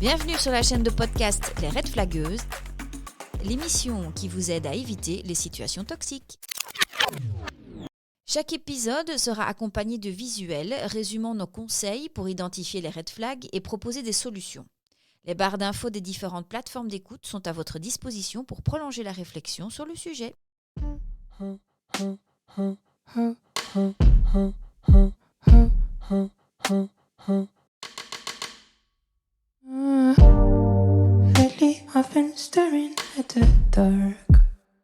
Bienvenue sur la chaîne de podcast Les Red Flagueuses, l'émission qui vous aide à éviter les situations toxiques. Chaque épisode sera accompagné de visuels résumant nos conseils pour identifier les red flags et proposer des solutions. Les barres d'infos des différentes plateformes d'écoute sont à votre disposition pour prolonger la réflexion sur le sujet. Lately I've been staring at the dark.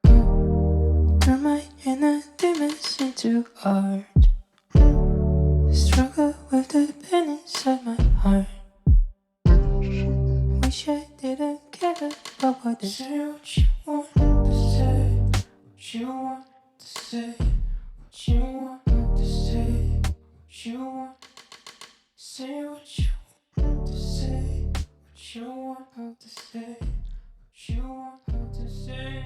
Turn my inner demons into art. Struggle with the pain inside my heart. Wish I didn't care about what they say. What you want to say, what you want to say, what you want to say, what you want to say, what you want to say, what you want to say, what you want to say.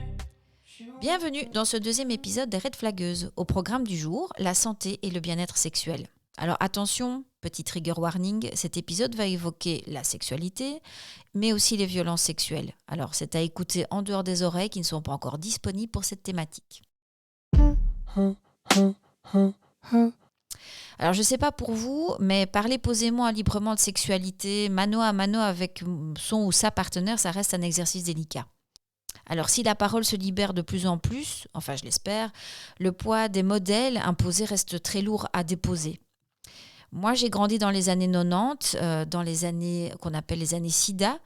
Bienvenue dans ce deuxième épisode des Red Flagueuses. Au programme du jour, la santé et le bien-être sexuel. Alors attention, petit trigger warning, cet épisode va évoquer la sexualité, mais aussi les violences sexuelles. Alors c'est à écouter en dehors des oreilles qui ne sont pas encore disponibles pour cette thématique. Alors je ne sais pas pour vous, mais parler posément et librement de sexualité, mano à mano avec son ou sa partenaire, ça reste un exercice délicat. Alors si la parole se libère de plus en plus, enfin je l'espère, le poids des modèles imposés reste très lourd à déposer. Moi j'ai grandi dans les années 90, dans les années qu'on appelle les années SIDA,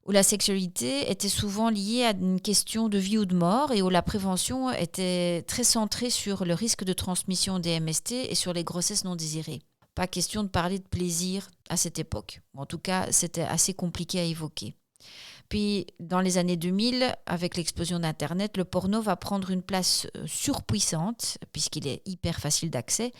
où la sexualité était souvent liée à une question de vie ou de mort et où la prévention était très centrée sur le risque de transmission des MST et sur les grossesses non désirées. Pas question de parler de plaisir à cette époque. En tout cas, c'était assez compliqué à évoquer. Puis, dans les années 2000, avec l'explosion d'Internet, le porno va prendre une place surpuissante, puisqu'il est hyper facile d'accès.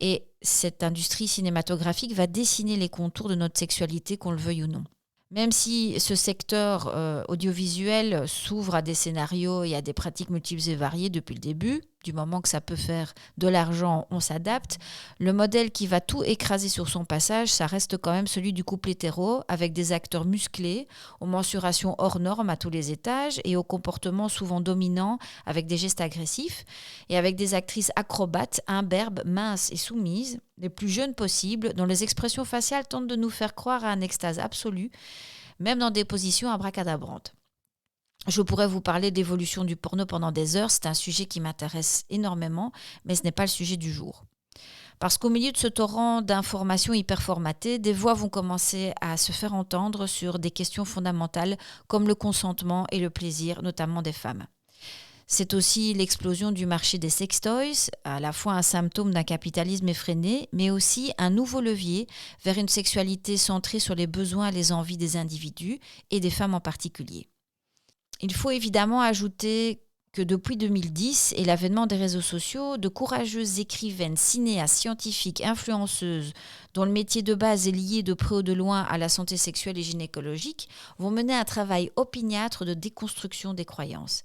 Et cette industrie cinématographique va dessiner les contours de notre sexualité, qu'on le veuille ou non. Même si ce secteur audiovisuel s'ouvre à des scénarios et à des pratiques multiples et variées depuis le début, du moment que ça peut faire de l'argent, on s'adapte, le modèle qui va tout écraser sur son passage, ça reste quand même celui du couple hétéro, avec des acteurs musclés, aux mensurations hors normes à tous les étages et aux comportements souvent dominants avec des gestes agressifs, et avec des actrices acrobates, imberbes, minces et soumises, les plus jeunes possibles, dont les expressions faciales tentent de nous faire croire à un extase absolue, même dans des positions abracadabrantes. Je pourrais vous parler d'évolution du porno pendant des heures, c'est un sujet qui m'intéresse énormément, mais ce n'est pas le sujet du jour. Parce qu'au milieu de ce torrent d'informations hyper formatées, des voix vont commencer à se faire entendre sur des questions fondamentales comme le consentement et le plaisir, notamment des femmes. C'est aussi l'explosion du marché des sextoys, à la fois un symptôme d'un capitalisme effréné, mais aussi un nouveau levier vers une sexualité centrée sur les besoins et les envies des individus et des femmes en particulier. Il faut évidemment ajouter que depuis 2010 et l'avènement des réseaux sociaux, de courageuses écrivaines, cinéastes, scientifiques, influenceuses, dont le métier de base est lié de près ou de loin à la santé sexuelle et gynécologique, vont mener un travail opiniâtre de déconstruction des croyances.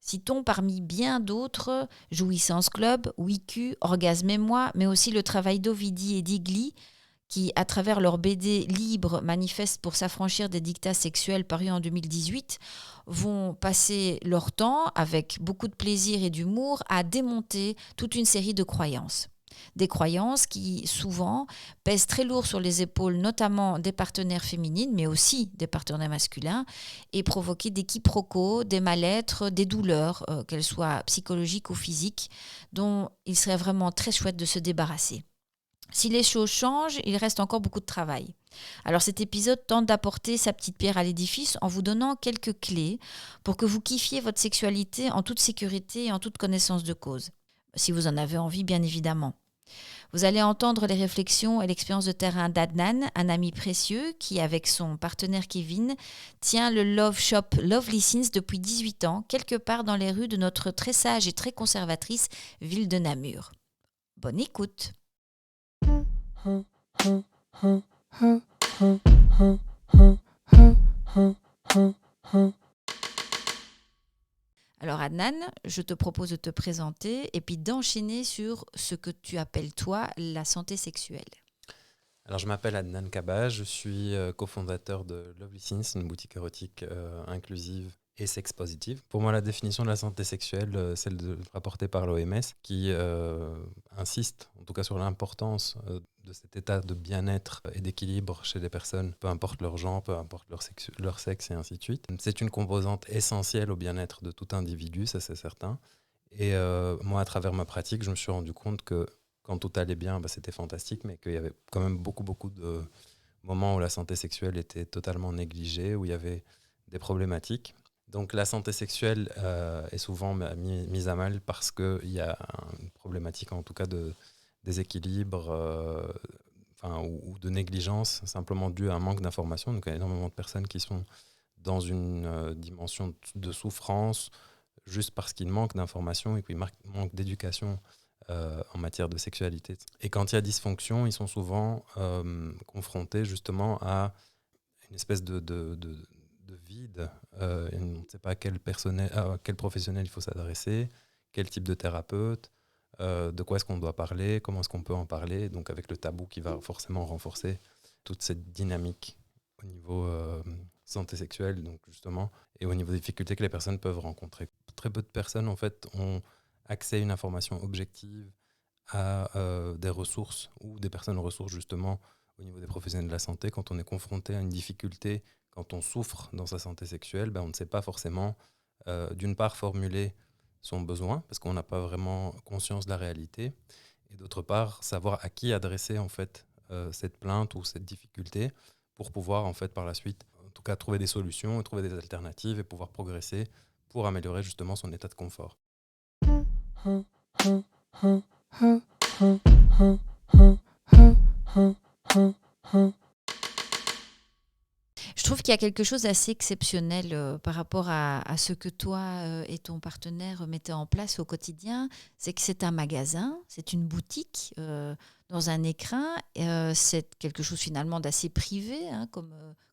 Citons parmi bien d'autres Jouissance Club, WICU, Orgasme et moi, mais aussi le travail d'Ovidie et d'Igli, qui, à travers leur BD libre, manifestent pour s'affranchir des dictats sexuels parus en 2018, vont passer leur temps, avec beaucoup de plaisir et d'humour, à démonter toute une série de croyances. Des croyances qui, souvent, pèsent très lourd sur les épaules, notamment des partenaires féminines, mais aussi des partenaires masculins, et provoquer des quiproquos, des mal-être, des douleurs, qu'elles soient psychologiques ou physiques, dont il serait vraiment très chouette de se débarrasser. Si les choses changent, il reste encore beaucoup de travail. Alors cet épisode tente d'apporter sa petite pierre à l'édifice en vous donnant quelques clés pour que vous kiffiez votre sexualité en toute sécurité et en toute connaissance de cause. Si vous en avez envie, bien évidemment. Vous allez entendre les réflexions et l'expérience de terrain d'Adnan, un ami précieux qui, avec son partenaire Kevin, tient le Love Shop Lovely Scenes depuis 18 ans, quelque part dans les rues de notre très sage et très conservatrice ville de Namur. Bonne écoute! Alors Adnan, je te propose de te présenter et puis d'enchaîner sur ce que tu appelles toi la santé sexuelle. Alors, je m'appelle Adnan Kaba, je suis cofondateur de Lovely Scenes, une boutique érotique inclusive et sex positive. Pour moi, la définition de la santé sexuelle, celle rapportée par l'OMS, qui insiste en tout cas sur l'importance de cet état de bien-être et d'équilibre chez les personnes, peu importe leur genre, peu importe leur sexe et ainsi de suite. C'est une composante essentielle au bien-être de tout individu, ça c'est certain. Et moi, à travers ma pratique, je me suis rendu compte que quand tout allait bien, c'était fantastique, mais qu'il y avait quand même beaucoup de moments où la santé sexuelle était totalement négligée, où il y avait des problématiques. Donc la santé sexuelle est souvent mise à mal parce qu'il y a une problématique, en tout cas, de déséquilibre ou de négligence, simplement due à un manque d'information. Donc il y a énormément de personnes qui sont dans une dimension de souffrance, juste parce qu'il manque d'informations et qu'il manque d'éducation en matière de sexualité. Et quand il y a dysfonction, ils sont souvent confrontés justement à une espèce de vide. Et on ne sait pas à quel professionnel il faut s'adresser, quel type de thérapeute, de quoi est-ce qu'on doit parler, comment est-ce qu'on peut en parler, donc avec le tabou qui va forcément renforcer toute cette dynamique au niveau santé sexuelle, donc justement, et au niveau des difficultés que les personnes peuvent rencontrer. Très peu de personnes, en fait, ont accès à une information objective, à des ressources ou des personnes ressources, justement, au niveau des professionnels de la santé. Quand on est confronté à une difficulté, quand on souffre dans sa santé sexuelle, on ne sait pas forcément, d'une part, formuler son besoin, parce qu'on n'a pas vraiment conscience de la réalité, et d'autre part, savoir à qui adresser, en fait, cette plainte ou cette difficulté pour pouvoir, en fait, par la suite, en tout cas, trouver des solutions, trouver des alternatives et pouvoir progresser pour améliorer justement son état de confort. Je trouve qu'il y a quelque chose d'assez exceptionnel par rapport à ce que toi et ton partenaire mettez en place au quotidien. C'est que c'est un magasin, c'est une boutique dans un écrin. C'est quelque chose finalement d'assez privé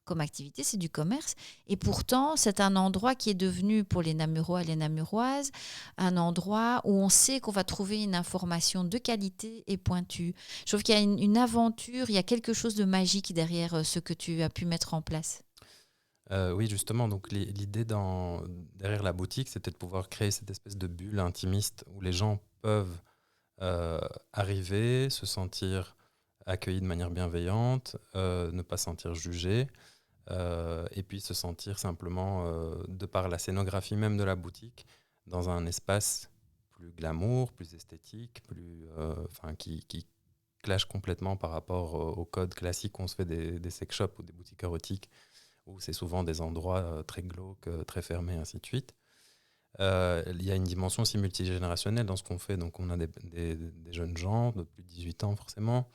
comme activité, c'est du commerce. Et pourtant, c'est un endroit qui est devenu pour les Namurois et les Namuroises un endroit où on sait qu'on va trouver une information de qualité et pointue. Je trouve qu'il y a une aventure, il y a quelque chose de magique derrière ce que tu as pu mettre en place. Oui, justement, donc l'idée derrière la boutique, c'était de pouvoir créer cette espèce de bulle intimiste où les gens peuvent arriver, se sentir accueillis de manière bienveillante, ne pas se sentir jugés, et puis se sentir simplement, de par la scénographie même de la boutique, dans un espace plus glamour, plus esthétique, qui clash complètement par rapport au code classique qu'on se fait des sex shops ou des boutiques érotiques, où c'est souvent des endroits très glauques, très fermés, ainsi de suite. Il y a une dimension aussi multigénérationnelle dans ce qu'on fait. Donc on a des jeunes gens de plus de 18 ans forcément,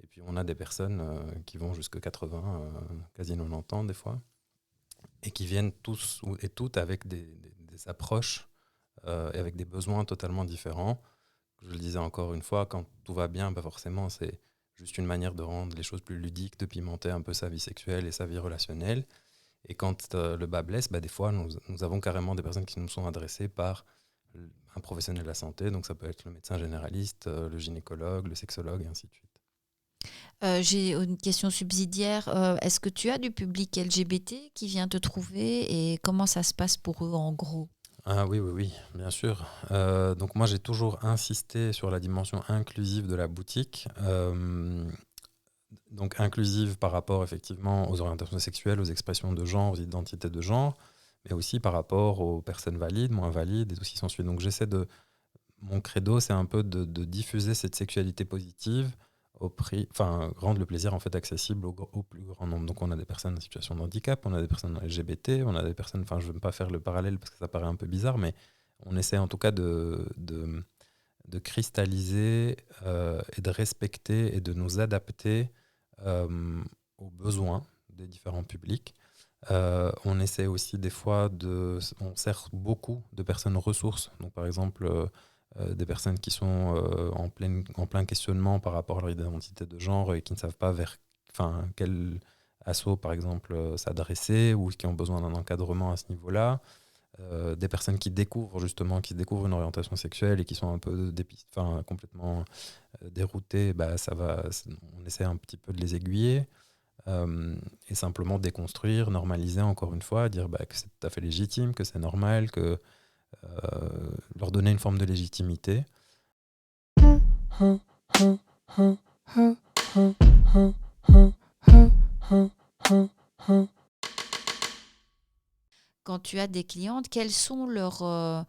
et puis on a des personnes qui vont jusqu'à 80, quasi 90 ans des fois, et qui viennent tous et toutes avec des approches et avec des besoins totalement différents. Je le disais encore une fois, quand tout va bien, forcément c'est juste une manière de rendre les choses plus ludiques, de pimenter un peu sa vie sexuelle et sa vie relationnelle. Et quand le bas blesse, des fois, nous avons carrément des personnes qui nous sont adressées par un professionnel de la santé. Donc, ça peut être le médecin généraliste, le gynécologue, le sexologue, et ainsi de suite. J'ai une question subsidiaire. Est-ce que tu as du public LGBT qui vient te trouver et comment ça se passe pour eux en gros? Ah oui, bien sûr. Donc, moi, j'ai toujours insisté sur la dimension inclusive de la boutique. Donc, inclusive par rapport, effectivement, aux orientations sexuelles, aux expressions de genre, aux identités de genre, mais aussi par rapport aux personnes valides, moins valides, et tout ce qui s'ensuit. Donc, mon credo, c'est un peu de diffuser cette sexualité positive rendre le plaisir en fait accessible au plus grand nombre. Donc on a des personnes en situation de handicap, on a des personnes LGBT, on a des personnes, je ne veux pas faire le parallèle parce que ça paraît un peu bizarre, mais on essaie en tout cas de cristalliser et de respecter et de nous adapter aux besoins des différents publics. On essaie aussi des fois on sert beaucoup de personnes ressources. Donc par exemple, des personnes qui sont en plein questionnement par rapport à leur identité de genre et qui ne savent pas vers quel asso, par exemple, s'adresser ou qui ont besoin d'un encadrement à ce niveau-là. des personnes qui découvrent une orientation sexuelle et qui sont un peu complètement déroutées, on essaie un petit peu de les aiguiller et simplement déconstruire, normaliser encore une fois, dire que c'est tout à fait légitime, que c'est normal, que leur donner une forme de légitimité. Quand tu as des clientes, quels sont leurs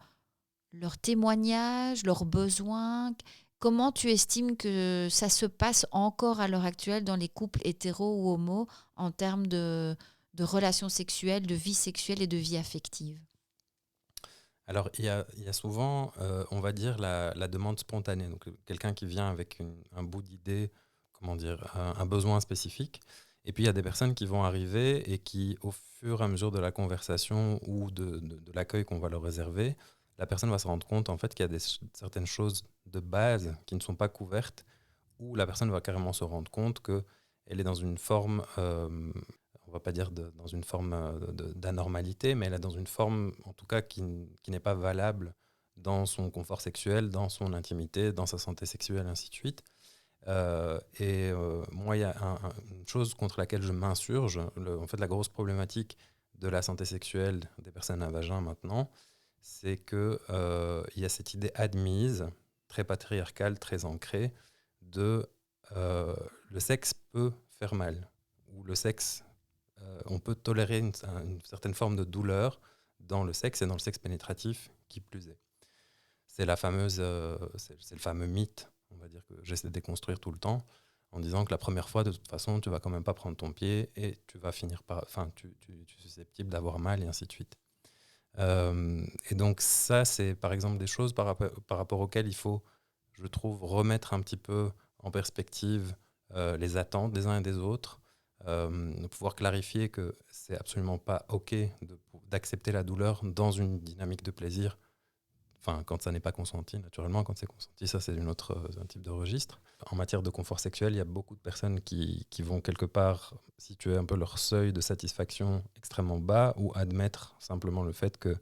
témoignages, leurs besoins? Comment tu estimes que ça se passe encore à l'heure actuelle dans les couples hétéros ou homo en termes de relations sexuelles, de vie sexuelle et de vie affective? Alors, il y a souvent, on va dire, la demande spontanée. Donc, quelqu'un qui vient avec un bout d'idée, comment dire, un besoin spécifique. Et puis, il y a des personnes qui vont arriver et qui, au fur et à mesure de la conversation ou de l'accueil qu'on va leur réserver, la personne va se rendre compte, en fait, qu'il y a certaines choses de base qui ne sont pas couvertes, où la personne va carrément se rendre compte qu'elle est dans une forme on va pas dire dans une forme d'anormalité, mais elle est dans une forme, en tout cas, qui n'est pas valable dans son confort sexuel, dans son intimité, dans sa santé sexuelle, ainsi de suite. Moi, il y a une chose contre laquelle je m'insurge. En fait, la grosse problématique de la santé sexuelle des personnes à vagin maintenant, c'est qu'il y a cette idée admise, très patriarcale, très ancrée, de le sexe peut faire mal, ou le sexe on peut tolérer une certaine forme de douleur dans le sexe et dans le sexe pénétratif, qui plus est. C'est le fameux mythe, on va dire, que j'essaie de déconstruire tout le temps, en disant que la première fois, de toute façon, tu vas quand même pas prendre ton pied et tu vas finir par, tu es susceptible d'avoir mal et ainsi de suite. Et donc ça, c'est par exemple des choses par rapport auxquelles il faut, je trouve, remettre un petit peu en perspective les attentes des uns et des autres, de pouvoir clarifier que c'est absolument pas OK d'accepter la douleur dans une dynamique de plaisir. Enfin, quand ça n'est pas consenti, naturellement, quand c'est consenti, ça c'est un type de registre. En matière de confort sexuel, il y a beaucoup de personnes qui vont quelque part situer un peu leur seuil de satisfaction extrêmement bas ou admettre simplement le fait que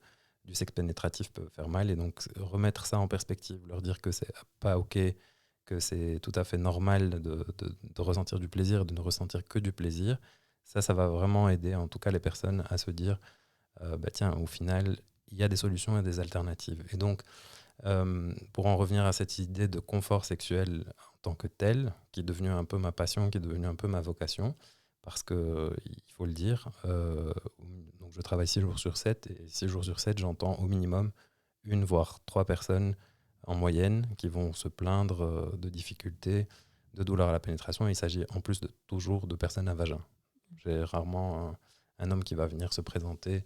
du sexe pénétratif peut faire mal et donc remettre ça en perspective, leur dire que c'est pas OK, que c'est tout à fait normal de ressentir du plaisir et de ne ressentir que du plaisir. Ça va vraiment aider en tout cas les personnes à se dire tiens, au final, il y a des solutions et des alternatives. Et donc, pour en revenir à cette idée de confort sexuel en tant que tel, qui est devenue un peu ma passion, qui est devenue un peu ma vocation, parce que, il faut le dire, donc je travaille 6 jours sur 7, et 6 jours sur 7, j'entends au minimum 1 voire 3 personnes en moyenne qui vont se plaindre de difficultés, de douleurs à la pénétration. Et il s'agit en plus toujours de personnes à vagin. J'ai rarement un homme qui va venir se présenter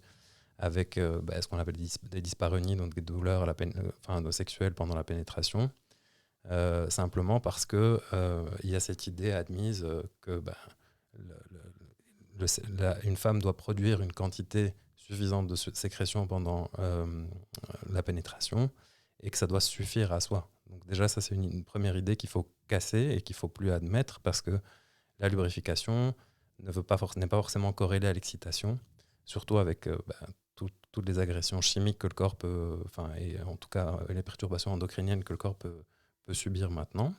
avec ce qu'on appelle des dyspareunies, donc des douleurs sexuelles pendant la pénétration, simplement parce que il y a cette idée admise que une femme doit produire une quantité suffisante de sécrétion pendant la pénétration et que ça doit suffire à soi. Donc déjà, ça c'est une première idée qu'il faut casser et qu'il ne faut plus admettre, parce que la lubrification n'est pas forcément corrélée à l'excitation, surtout avec toutes les agressions chimiques que le corps peut, et en tout cas les perturbations endocriniennes que le corps peut subir maintenant.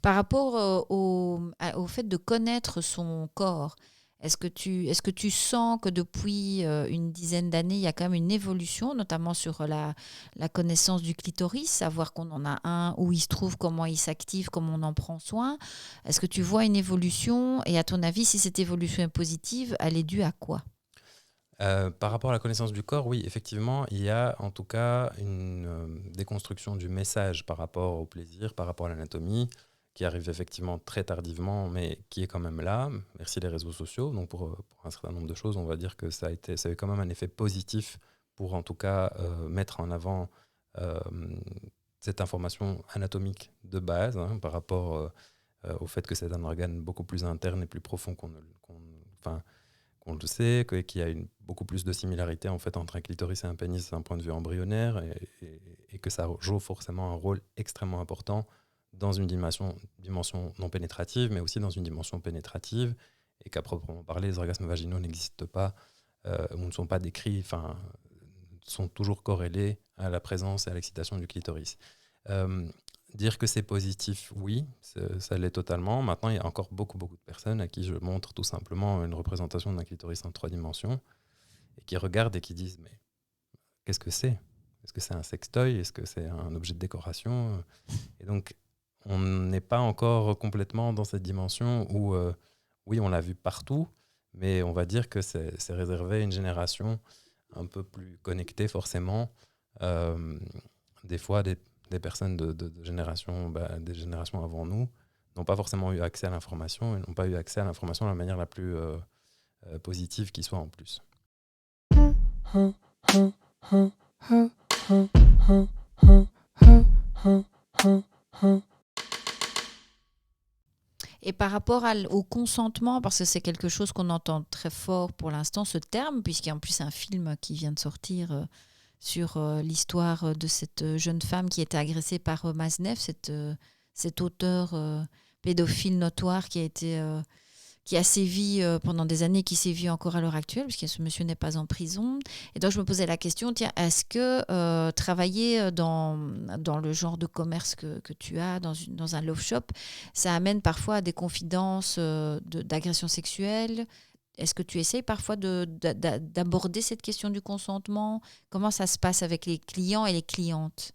Par rapport au fait de connaître son corps, est-ce que tu sens que depuis une dizaine d'années, il y a quand même une évolution, notamment sur la connaissance du clitoris, savoir qu'on en a un, où il se trouve, comment il s'active, comment on en prend soin? Est-ce que tu vois une évolution? Et à ton avis, si cette évolution est positive, elle est due à quoi? Par rapport à la connaissance du corps, oui, effectivement, il y a en tout cas une déconstruction du message par rapport au plaisir, par rapport à l'anatomie, qui arrive effectivement très tardivement, mais qui est quand même là. Merci les réseaux sociaux. Donc pour un certain nombre de choses, on va dire que ça a eu quand même un effet positif pour en tout cas mettre en avant cette information anatomique de base, par rapport au fait que c'est un organe beaucoup plus interne et plus profond qu'on le sait, qu'il y a beaucoup plus de similarité en fait entre un clitoris et un pénis d'un point de vue embryonnaire, et que ça joue forcément un rôle extrêmement important dans une dimension non pénétrative, mais aussi dans une dimension pénétrative, et qu'à proprement parler, les orgasmes vaginaux n'existent pas ou ne sont pas décrits, enfin, sont toujours corrélés à la présence et à l'excitation du clitoris. Euh, Dire que c'est positif, oui, ça l'est totalement. Maintenant, il y a encore beaucoup de personnes à qui je montre tout simplement une représentation d'un clitoris en 3 dimensions et qui regardent et qui disent « mais qu'est-ce que c'est ? Est-ce que c'est un sextoy ? Est-ce que c'est un objet de décoration ?» Et donc, on n'est pas encore complètement dans cette dimension où, oui, on l'a vu partout, mais on va dire que c'est réservé à une génération un peu plus connectée forcément. Des fois, des personnes de génération, des générations avant nous n'ont pas forcément eu accès à l'information et n'ont pas eu accès à l'information de la manière la plus positive qui soit en plus. Et par rapport au consentement, parce que c'est quelque chose qu'on entend très fort pour l'instant, ce terme, puisqu'il y a en plus un film qui vient de sortir sur l'histoire de cette jeune femme qui était agressée par Maznev, cet auteur pédophile notoire qui a sévi pendant des années, qui sévit encore à l'heure actuelle, puisque ce monsieur n'est pas en prison. Et donc je me posais la question, tiens, est-ce que travailler dans le genre de commerce que tu as, dans un love shop, ça amène parfois à des confidences d'agression sexuelle ? Est-ce que tu essayes parfois d'aborder cette question du consentement ? Comment ça se passe avec les clients et les clientes ?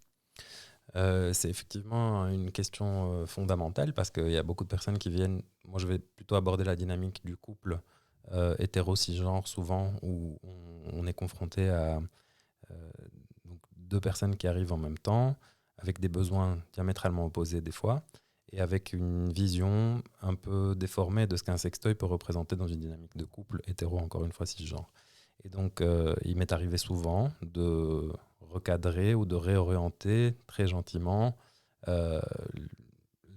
C'est effectivement une question fondamentale parce qu'il y a beaucoup de personnes qui viennent. Moi, je vais plutôt aborder la dynamique du couple hétéro-cisgenre, souvent, où on est confronté à donc 2 personnes qui arrivent en même temps, avec des besoins diamétralement opposés des fois, et avec une vision un peu déformée de ce qu'un sextoy peut représenter dans une dynamique de couple hétéro, encore une fois, cisgenre. Et donc, il m'est arrivé souvent de recadrer ou de réorienter très gentiment euh,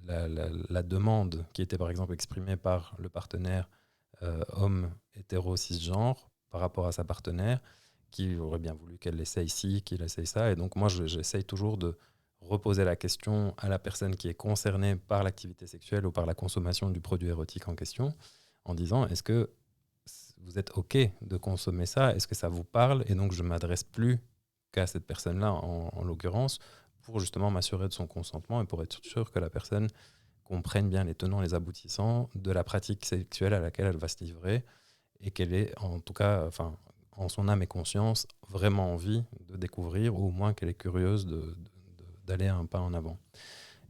la demande qui était par exemple exprimée par le partenaire homme hétéro cisgenre par rapport à sa partenaire qui aurait bien voulu qu'elle essaye ci, qu'il essaye ça. Et donc moi, j'essaye toujours de reposer la question à la personne qui est concernée par l'activité sexuelle ou par la consommation du produit érotique en question, en disant, est-ce que vous êtes OK de consommer ça ? Est-ce que ça vous parle ? Et donc, je ne m'adresse plus qu'à cette personne-là, en l'occurrence, pour justement m'assurer de son consentement et pour être sûr que la personne comprenne bien les tenants, les aboutissants de la pratique sexuelle à laquelle elle va se livrer et qu'elle ait, en tout cas, enfin, en son âme et conscience, vraiment envie de découvrir ou au moins qu'elle est curieuse d'aller un pas en avant.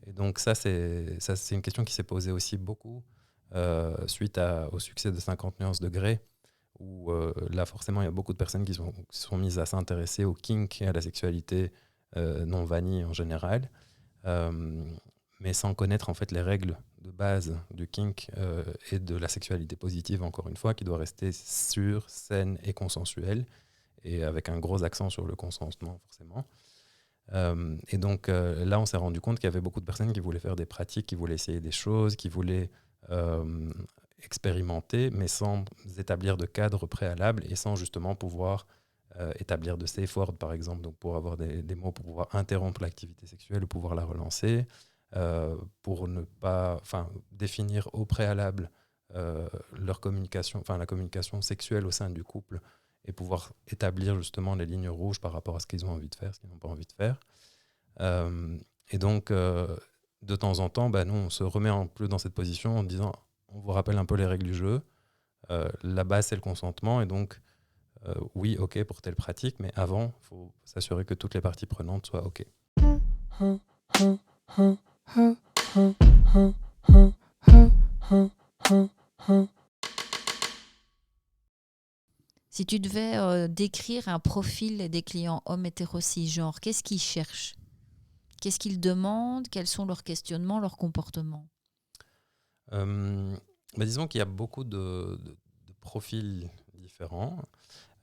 Et donc ça, c'est une question qui s'est posée aussi beaucoup suite au succès de 50 nuances de Grey, où là, forcément, il y a beaucoup de personnes qui se sont mises à s'intéresser au kink et à la sexualité non vanille en général, mais sans connaître en fait les règles de base du kink et de la sexualité positive, encore une fois, qui doit rester sûre, saine et consensuelle, et avec un gros accent sur le consentement, forcément. Et donc là, on s'est rendu compte qu'il y avait beaucoup de personnes qui voulaient faire des pratiques, qui voulaient essayer des choses, qui voulaient expérimenter, mais sans établir de cadre préalable et sans justement pouvoir établir de safe word, par exemple, donc pour avoir des mots pour pouvoir interrompre l'activité sexuelle ou pouvoir la relancer, pour ne pas, définir au préalable leur communication, la communication sexuelle au sein du couple et pouvoir établir justement les lignes rouges par rapport à ce qu'ils ont envie de faire, ce qu'ils n'ont pas envie de faire. Et donc, de temps en temps, nous, on se remet un peu dans cette position en disant, on vous rappelle un peu les règles du jeu. La base, c'est le consentement. Et donc, oui, OK pour telle pratique, mais avant, il faut s'assurer que toutes les parties prenantes soient OK. Si tu devais décrire un profil des clients hommes hétéro-cisgenres, qu'est-ce qu'ils cherchent ? Qu'est-ce qu'ils demandent ? Quels sont leurs questionnements, leurs comportements ? Disons qu'il y a beaucoup de profils différents.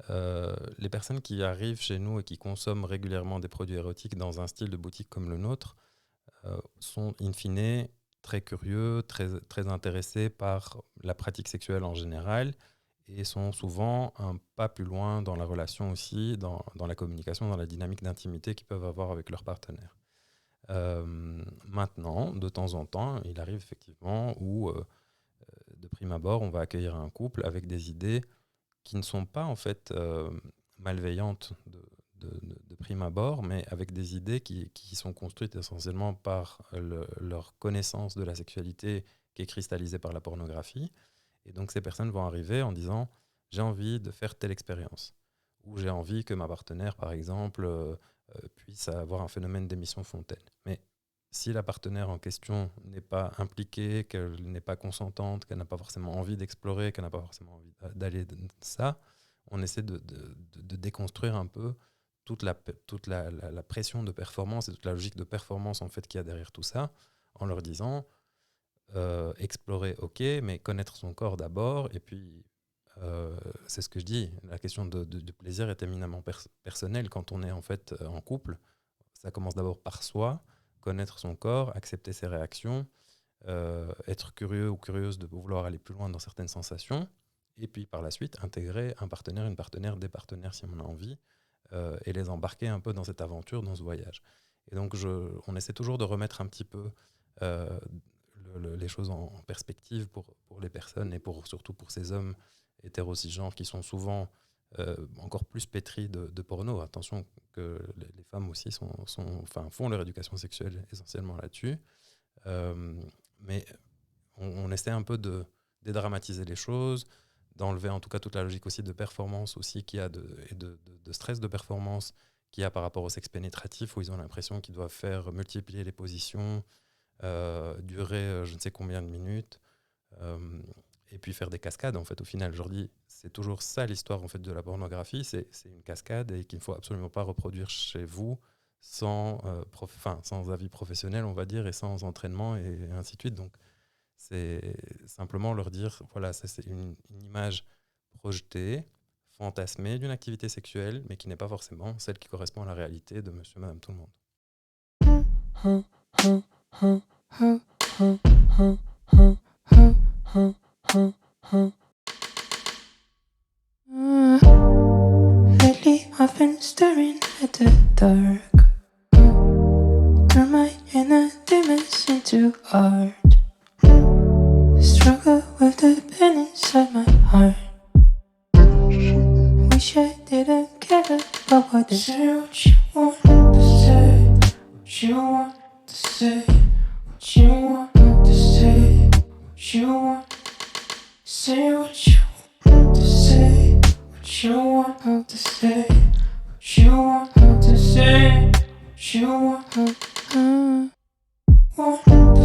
Les personnes qui arrivent chez nous et qui consomment régulièrement des produits érotiques dans un style de boutique comme le nôtre sont in fine très curieux, très intéressés par la pratique sexuelle en général et sont souvent un pas plus loin dans la relation aussi, dans la communication, dans la dynamique d'intimité qu'ils peuvent avoir avec leur partenaire. Maintenant, de temps en temps, il arrive effectivement où, de prime abord, on va accueillir un couple avec des idées qui ne sont pas en fait malveillantes de prime abord, mais avec des idées qui sont construites essentiellement par leur connaissance de la sexualité qui est cristallisée par la pornographie. Et donc ces personnes vont arriver en disant « j'ai envie de faire telle expérience » ou « j'ai envie que ma partenaire, par exemple, puisse avoir un phénomène d'émission fontaine ». Mais si la partenaire en question n'est pas impliquée, qu'elle n'est pas consentante, qu'elle n'a pas forcément envie d'explorer, qu'elle n'a pas forcément envie d'aller de ça, on essaie de déconstruire un peu toute la pression de performance et toute la logique de performance en fait, qu'il y a derrière tout ça, en leur disant explorer, ok, mais connaître son corps d'abord, et puis c'est ce que je dis, la question de plaisir est éminemment personnelle quand on est en fait en couple. Ça commence d'abord par soi, connaître son corps, accepter ses réactions, être curieux ou curieuse de vouloir aller plus loin dans certaines sensations, et puis par la suite intégrer un partenaire, une partenaire, des partenaires si on a envie, et les embarquer un peu dans cette aventure, dans ce voyage. Et donc on essaie toujours de remettre un petit peu les choses en perspective pour les personnes et surtout pour ces hommes hétéro-cisgenres qui sont souvent encore plus pétris de porno. Attention que les femmes aussi font leur éducation sexuelle essentiellement là-dessus. Mais on essaie un peu de dédramatiser les choses, d'enlever en tout cas toute la logique aussi de performance aussi qu'il y a et de stress de performance qu'il y a par rapport au sexe pénétratif où ils ont l'impression qu'ils doivent faire multiplier les positions, durer je ne sais combien de minutes, et puis faire des cascades. En fait, au final, je leur dis, c'est toujours ça l'histoire en fait, de la pornographie, c'est une cascade et qu'il ne faut absolument pas reproduire chez vous sans avis professionnel, on va dire, et sans entraînement et ainsi de suite. Donc, c'est simplement leur dire, voilà, ça, c'est une image projetée, fantasmée d'une activité sexuelle, mais qui n'est pas forcément celle qui correspond à la réalité de monsieur, madame, tout le monde. Lately I've been staring at the dark. Turn my inner demons into art. Struggle with the pain inside my heart. Wish I didn't care about what they say. What you want to say, what you want to say, what you want to say, what you want. Say what you want to say, what you want to say, what you want to say, what you want to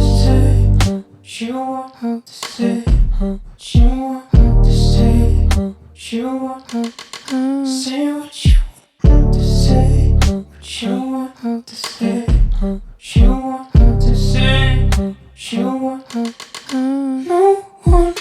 say, what you want to say, what you want to say, what you want to say, what you want to say, what you want to say, what you want to say, what you want no one.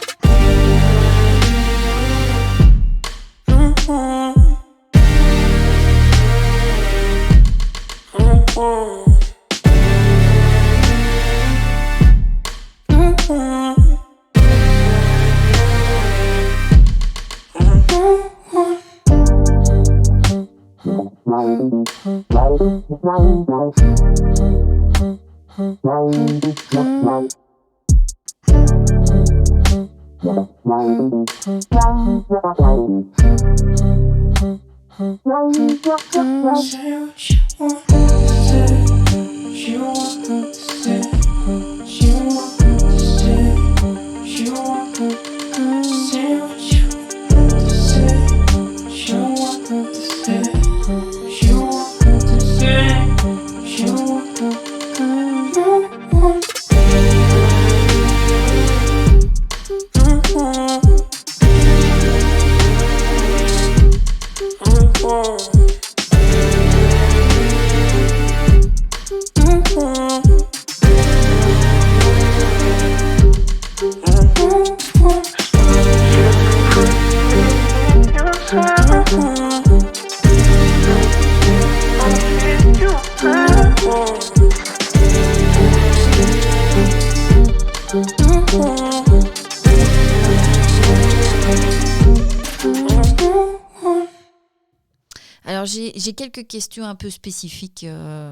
J'ai quelques questions un peu spécifiques.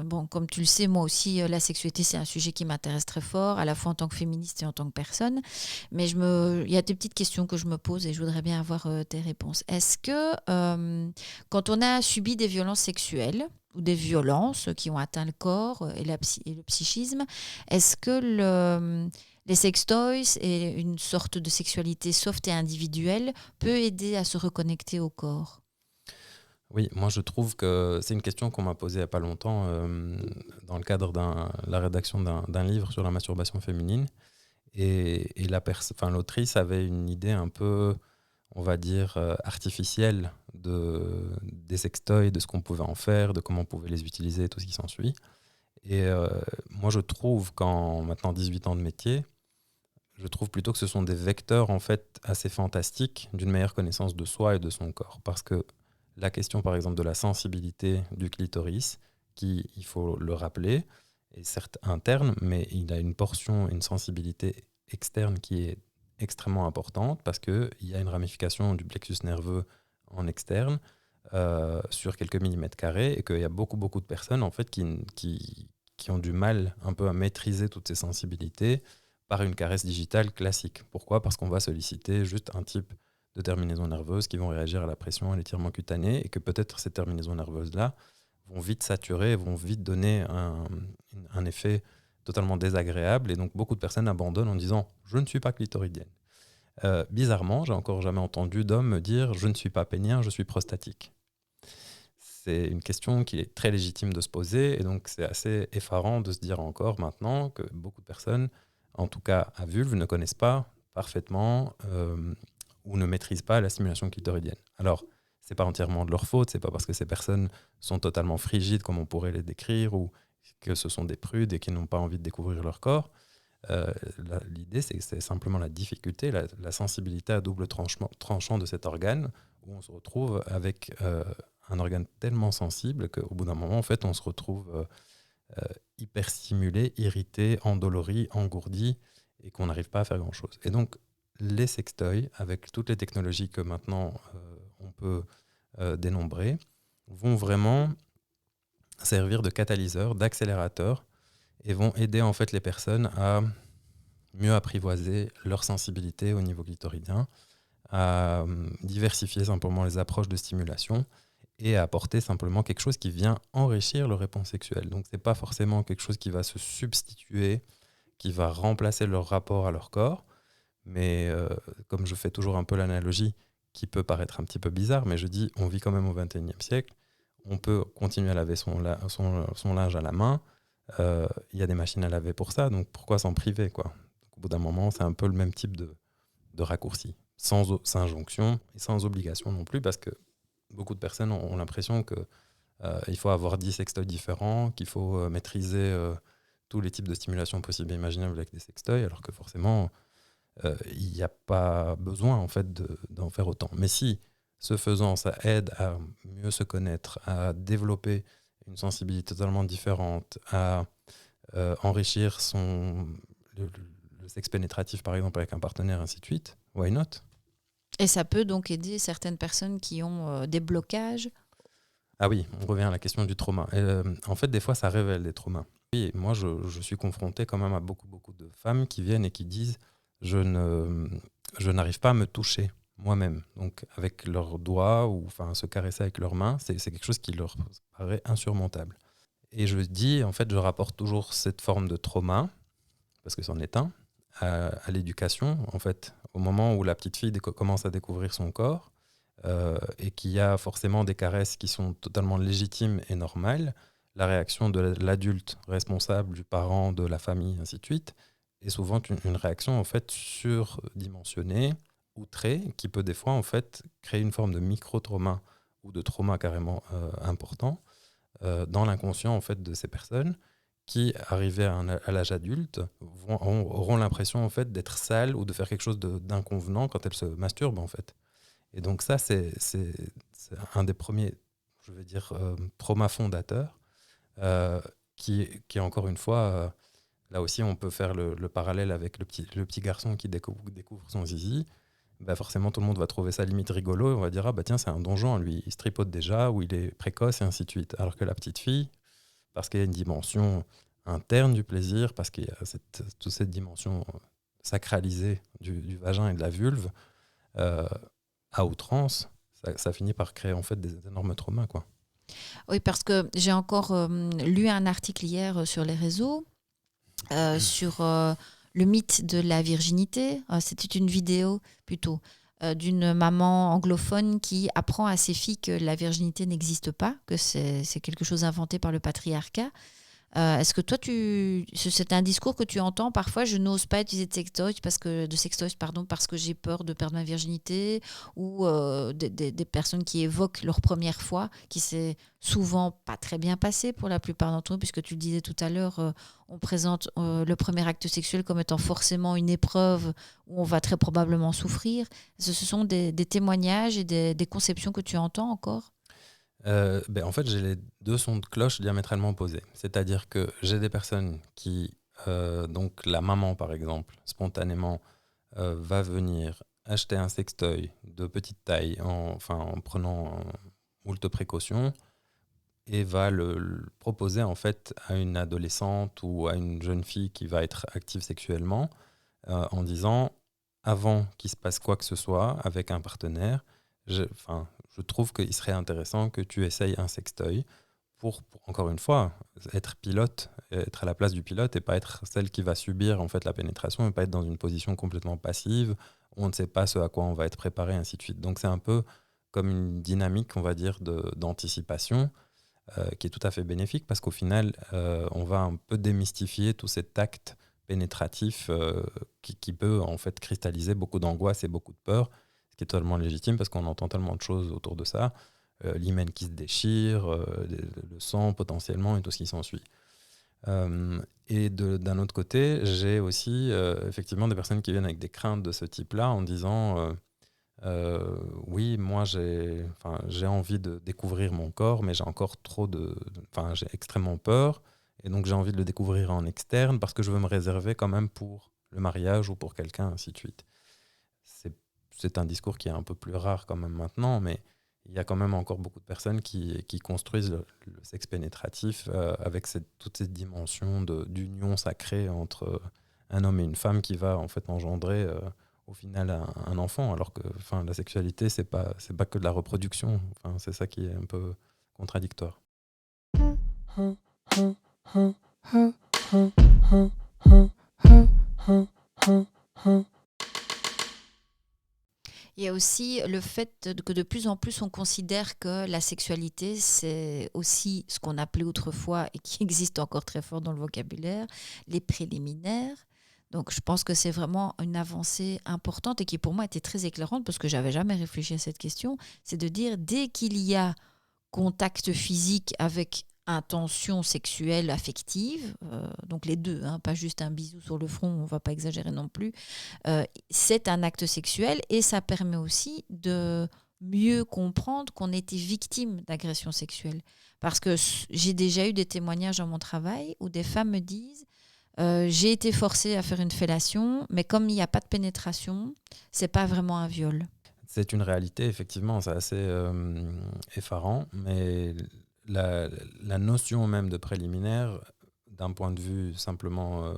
Bon, comme tu le sais, moi aussi, la sexualité, c'est un sujet qui m'intéresse très fort, à la fois en tant que féministe et en tant que personne. Mais il y a des petites questions que je me pose et je voudrais bien avoir tes réponses. Est-ce que quand on a subi des violences sexuelles ou des violences qui ont atteint le corps et le psychisme, est-ce que les sextoys et une sorte de sexualité soft et individuelle peut aider à se reconnecter au corps? Oui, moi je trouve que c'est une question qu'on m'a posée il n'y a pas longtemps dans le cadre de la rédaction d'un livre sur la masturbation féminine. Et l'autrice avait une idée un peu, on va dire, artificielle des sextoys, de ce qu'on pouvait en faire, de comment on pouvait les utiliser, tout ce qui s'ensuit. Et moi je trouve qu'en maintenant 18 ans de métier, je trouve plutôt que ce sont des vecteurs en fait assez fantastiques d'une meilleure connaissance de soi et de son corps. Parce que la question par exemple de la sensibilité du clitoris, qui, il faut le rappeler, est certes interne, mais il a une portion, une sensibilité externe qui est extrêmement importante parce qu'il y a une ramification du plexus nerveux en externe sur quelques millimètres carrés et qu'il y a beaucoup de personnes en fait qui ont du mal un peu à maîtriser toutes ces sensibilités par une caresse digitale classique. Pourquoi ? Parce qu'on va solliciter juste un type de terminaisons nerveuses qui vont réagir à la pression, à l'étirement cutané, et que peut-être ces terminaisons nerveuses-là vont vite saturer, vont vite donner un effet totalement désagréable, et donc beaucoup de personnes abandonnent en disant « je ne suis pas clitoridienne ». Bizarrement, j'ai encore jamais entendu d'homme me dire « je ne suis pas pénien, je suis prostatique ». C'est une question qui est très légitime de se poser, et donc c'est assez effarant de se dire encore maintenant que beaucoup de personnes, en tout cas à vulve, ne connaissent pas parfaitement ou ne maîtrisent pas la stimulation clitoridienne. Alors, c'est pas entièrement de leur faute, c'est pas parce que ces personnes sont totalement frigides comme on pourrait les décrire ou que ce sont des prudes et qui n'ont pas envie de découvrir leur corps. L'idée, c'est simplement la difficulté, la sensibilité à double tranchant de cet organe où on se retrouve avec un organe tellement sensible qu'au bout d'un moment, en fait, on se retrouve hyper stimulé, irrité, endolori, engourdi et qu'on n'arrive pas à faire grand-chose. Et donc, les sextoys, avec toutes les technologies que maintenant on peut dénombrer, vont vraiment servir de catalyseur, d'accélérateur et vont aider en fait les personnes à mieux apprivoiser leur sensibilité au niveau clitoridien, à diversifier simplement les approches de stimulation et à apporter simplement quelque chose qui vient enrichir leur réponse sexuelle. Donc c'est pas forcément quelque chose qui va se substituer, qui va remplacer leur rapport à leur corps, mais comme je fais toujours un peu l'analogie, qui peut paraître un petit peu bizarre, mais je dis on vit quand même au XXIe siècle, on peut continuer à laver son linge à la main, y a des machines à laver pour ça, donc pourquoi s'en priver quoi ? Donc, au bout d'un moment, c'est un peu le même type de raccourci, sans injonction et sans obligation non plus, parce que beaucoup de personnes ont l'impression qu'il faut avoir 10 sextoys différents, qu'il faut maîtriser tous les types de stimulation possibles et imaginables avec des sextoys, alors que forcément, il n'y a pas besoin en fait d'en faire autant. Mais si, ce faisant, ça aide à mieux se connaître, à développer une sensibilité totalement différente, à enrichir le sexe pénétratif, par exemple, avec un partenaire, ainsi de suite, why not ? Et ça peut donc aider certaines personnes qui ont des blocages. Ah oui, on revient à la question du trauma. En fait, des fois, ça révèle des traumas. Oui, moi, je suis confronté quand même à beaucoup de femmes qui viennent et qui disent « je n'arrive pas à me toucher moi-même ». Donc, avec leurs doigts ou se caresser avec leurs mains, c'est quelque chose qui leur paraît insurmontable. Et je dis, en fait, je rapporte toujours cette forme de trauma, parce que c'en est un, à l'éducation. En fait, au moment où la petite fille commence à découvrir son corps, et qu'il y a forcément des caresses qui sont totalement légitimes et normales, la réaction de l'adulte responsable, du parent, de la famille, ainsi de suite, est souvent une réaction en fait surdimensionnée, outrée, qui peut des fois en fait créer une forme de micro-trauma ou de trauma carrément important dans l'inconscient en fait de ces personnes qui, arrivées à l'âge adulte, auront l'impression en fait d'être sales ou de faire quelque chose d'inconvenant quand elles se masturbent en fait. Et donc ça, c'est un des premiers, je veux dire, traumas fondateurs, qui est encore une fois, là aussi on peut faire le parallèle avec le petit garçon qui découvre son zizi. bah forcément tout le monde va trouver ça limite rigolo et on va dire ah bah tiens c'est un donjon, lui il se tripote déjà ou il est précoce et ainsi de suite. Alors que la petite fille, parce qu'il y a une dimension interne du plaisir, parce qu'il y a toute cette dimension sacralisée du vagin et de la vulve, euh, à outrance, ça finit par créer en fait des énormes traumas, quoi. Oui, parce que j'ai encore lu un article hier sur les réseaux sur le mythe de la virginité. C'était une vidéo plutôt d'une maman anglophone qui apprend à ses filles que la virginité n'existe pas, que c'est quelque chose inventé par le patriarcat. Est-ce que toi, c'est un discours que tu entends parfois? Je n'ose pas utiliser de sextoys, pardon, parce que j'ai peur de perdre ma virginité, ou des personnes qui évoquent leur première fois, qui s'est souvent pas très bien passé pour la plupart d'entre nous, puisque tu le disais tout à l'heure, on présente le premier acte sexuel comme étant forcément une épreuve où on va très probablement souffrir. Ce sont des témoignages et des conceptions que tu entends encore? En fait, j'ai les deux sons de cloche diamétralement opposés. C'est-à-dire que j'ai des personnes qui, donc la maman par exemple, spontanément, va venir acheter un sextoy de petite taille, en prenant moult précautions, et va le proposer en fait à une adolescente ou à une jeune fille qui va être active sexuellement, en disant, avant qu'il se passe quoi que ce soit avec un partenaire, je trouve qu'il serait intéressant que tu essayes un sextoy pour, encore une fois, être pilote, être à la place du pilote et pas être celle qui va subir en fait la pénétration et pas être dans une position complètement passive où on ne sait pas ce à quoi on va être préparé, ainsi de suite. Donc c'est un peu comme une dynamique, on va dire, d'anticipation qui est tout à fait bénéfique parce qu'au final, on va un peu démystifier tout cet acte pénétratif qui peut en fait cristalliser beaucoup d'angoisse et beaucoup de peur, ce qui est totalement légitime parce qu'on entend tellement de choses autour de ça, l'hymen qui se déchire, le sang potentiellement et tout ce qui s'ensuit. D'un autre côté, j'ai aussi effectivement des personnes qui viennent avec des craintes de ce type-là en disant oui, moi j'ai envie de découvrir mon corps, mais j'ai encore j'ai extrêmement peur, et donc j'ai envie de le découvrir en externe parce que je veux me réserver quand même pour le mariage ou pour quelqu'un, ainsi de suite. C'est un discours qui est un peu plus rare quand même maintenant, mais il y a quand même encore beaucoup de personnes qui construisent le sexe pénétratif avec toute cette dimension d'union sacrée entre un homme et une femme qui va en fait engendrer au final un enfant, alors que la sexualité, c'est pas que de la reproduction. C'est ça qui est un peu contradictoire. Il y a aussi le fait que de plus en plus on considère que la sexualité, c'est aussi ce qu'on appelait autrefois et qui existe encore très fort dans le vocabulaire, les préliminaires. Donc je pense que c'est vraiment une avancée importante et qui pour moi était très éclairante parce que j'avais jamais réfléchi à cette question. C'est de dire dès qu'il y a contact physique avec intention sexuelle, affective, donc les deux, hein, pas juste un bisou sur le front, on ne va pas exagérer non plus, c'est un acte sexuel et ça permet aussi de mieux comprendre qu'on était victime d'agression sexuelle. Parce que j'ai déjà eu des témoignages dans mon travail où des femmes me disent j'ai été forcée à faire une fellation, mais comme il n'y a pas de pénétration, c'est pas vraiment un viol. C'est une réalité, effectivement, c'est assez effarant, mais la notion même de préliminaire, d'un point de vue simplement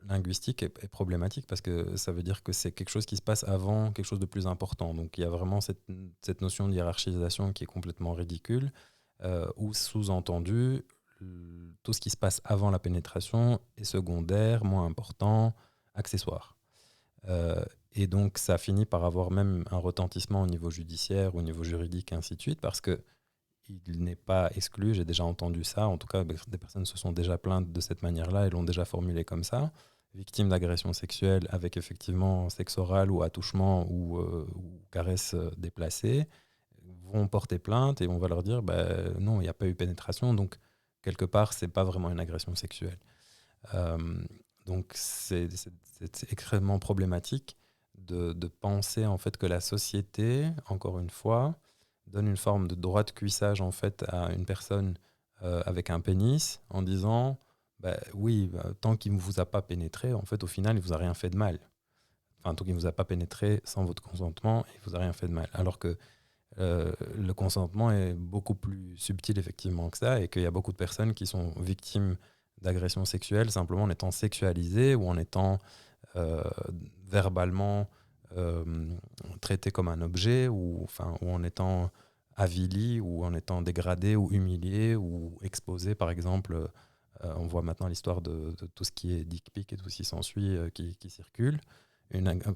linguistique, est problématique parce que ça veut dire que c'est quelque chose qui se passe avant quelque chose de plus important. Donc il y a vraiment cette notion de hiérarchisation qui est complètement ridicule, ou sous-entendu, tout ce qui se passe avant la pénétration est secondaire, moins important, accessoire. Et donc, ça finit par avoir même un retentissement au niveau judiciaire, au niveau juridique, et ainsi de suite, parce qu'il n'est pas exclu, j'ai déjà entendu ça, en tout cas, des personnes se sont déjà plaintes de cette manière-là et l'ont déjà formulé comme ça, victimes d'agressions sexuelles avec effectivement sexe oral ou attouchement ou caresses déplacées, vont porter plainte et on va leur dire non, il n'y a pas eu pénétration, donc quelque part, c'est pas vraiment une agression sexuelle. Euh, donc c'est extrêmement problématique de penser en fait que la société, encore une fois, donne une forme de droit de cuissage en fait à une personne avec un pénis en disant oui, tant qu'il ne vous a pas pénétré, en fait au final il vous a rien fait de mal. enfin, tout qui ne vous a pas pénétré sans votre consentement, il ne vous a rien fait de mal. Alors que le consentement est beaucoup plus subtil effectivement que ça, et qu'il y a beaucoup de personnes qui sont victimes d'agressions sexuelles simplement en étant sexualisées ou en étant euh, verbalement euh, traitées comme un objet, ou en étant avilies, ou en étant dégradées ou humiliées ou exposées. Par exemple, on voit maintenant l'histoire de tout ce qui est dick pic et tout ce qui s'ensuit qui circule.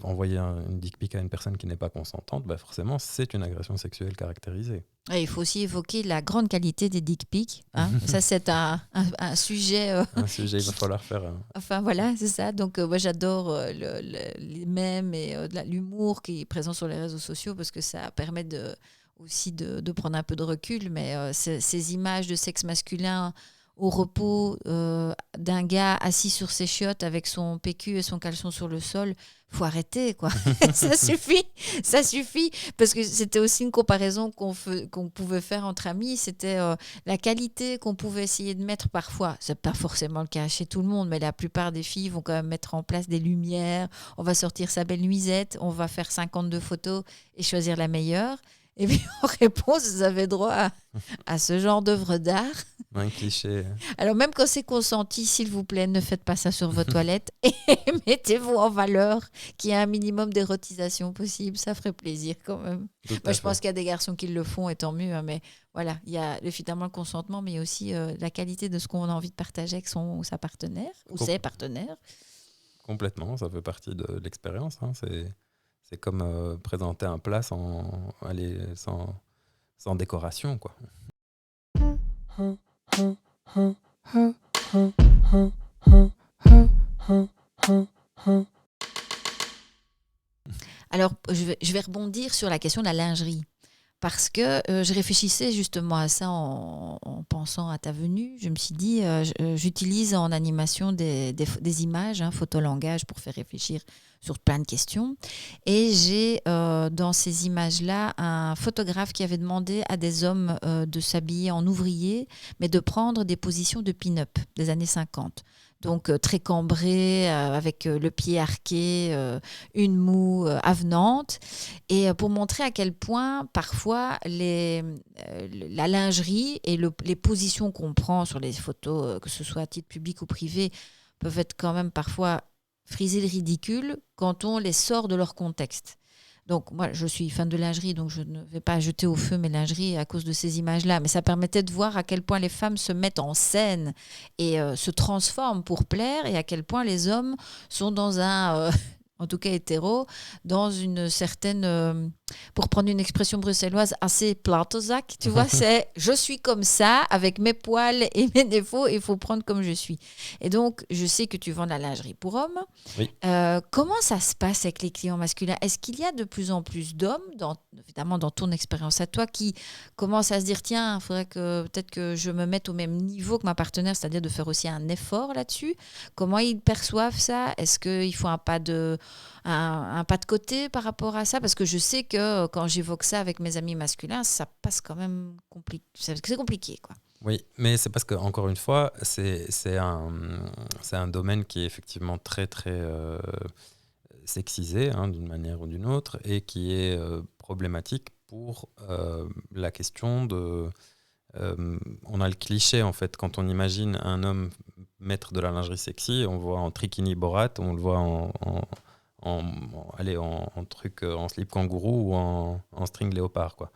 Envoyer une dick pic à une personne qui n'est pas consentante, bah forcément, c'est une agression sexuelle caractérisée. Et il faut aussi évoquer la grande qualité des dick pics. Hein. Ça, c'est un sujet. Un sujet, il va falloir faire. Enfin, voilà, c'est ça. Donc, moi, j'adore les mèmes et l'humour qui est présent sur les réseaux sociaux parce que ça permet aussi de prendre un peu de recul. Mais ces images de sexe masculin au repos d'un gars assis sur ses chiottes avec son PQ et son caleçon sur le sol, faut arrêter, quoi. Ça suffit, parce que c'était aussi une comparaison qu'on pouvait faire entre amis, c'était la qualité qu'on pouvait essayer de mettre parfois, c'est pas forcément le cas chez tout le monde, mais la plupart des filles vont quand même mettre en place des lumières, on va sortir sa belle nuisette, on va faire 52 photos et choisir la meilleure. Et puis en réponse, vous avez droit à ce genre d'œuvre d'art. Un cliché. Alors même quand c'est consenti, s'il vous plaît, ne faites pas ça sur votre toilette et mettez-vous en valeur qu'il y ait un minimum d'érotisation possible. Ça ferait plaisir quand même. Moi, je pense qu'il y a des garçons qui le font et tant mieux. Hein, mais voilà, il y a finalement le consentement, mais il y a aussi la qualité de ce qu'on a envie de partager avec son ou sa partenaire ou ses partenaires. Complètement, ça fait partie de l'expérience. Hein. C'est comme présenter un plat sans décoration, quoi. Alors, je vais rebondir sur la question de la lingerie. Parce que je réfléchissais justement à ça en pensant à ta venue. Je me suis dit, j'utilise en animation des images, photolangage, pour faire réfléchir sur plein de questions. Et j'ai dans ces images-là un photographe qui avait demandé à des hommes de s'habiller en ouvriers, mais de prendre des positions de pin-up des années 50. Donc très cambré, avec le pied arqué, une moue avenante. Et pour montrer à quel point, parfois, la lingerie et les positions qu'on prend sur les photos, que ce soit à titre public ou privé, peuvent être quand même parfois friser le ridicule quand on les sort de leur contexte. Donc, moi, je suis fan de lingerie, donc je ne vais pas jeter au feu mes lingeries à cause de ces images-là. Mais ça permettait de voir à quel point les femmes se mettent en scène et se transforment pour plaire, et à quel point les hommes sont dans en tout cas hétéro, dans une certaine, pour prendre une expression bruxelloise, assez platozac, tu vois, c'est je suis comme ça, avec mes poils et mes défauts, il faut prendre comme je suis. Et donc, je sais que tu vends de la lingerie pour hommes. Oui. Comment ça se passe avec les clients masculins? Est-ce qu'il y a de plus en plus d'hommes, évidemment dans ton expérience à toi, qui commencent à se dire, tiens, il faudrait que peut-être que je me mette au même niveau que ma partenaire, c'est-à-dire de faire aussi un effort là-dessus? Comment ils perçoivent ça? Est-ce qu'il faut un pas de côté par rapport à ça? Parce que je sais que quand j'évoque ça avec mes amis masculins, ça passe quand même compliqué. C'est compliqué, quoi. Oui, mais c'est parce que, encore une fois, c'est un domaine qui est effectivement très, très sexisé, d'une manière ou d'une autre, et qui est problématique pour la question de... on a le cliché, en fait, quand on imagine un homme mettre de la lingerie sexy, on le voit en trikini Borat, on le voit en truc en slip kangourou ou en string léopard, quoi.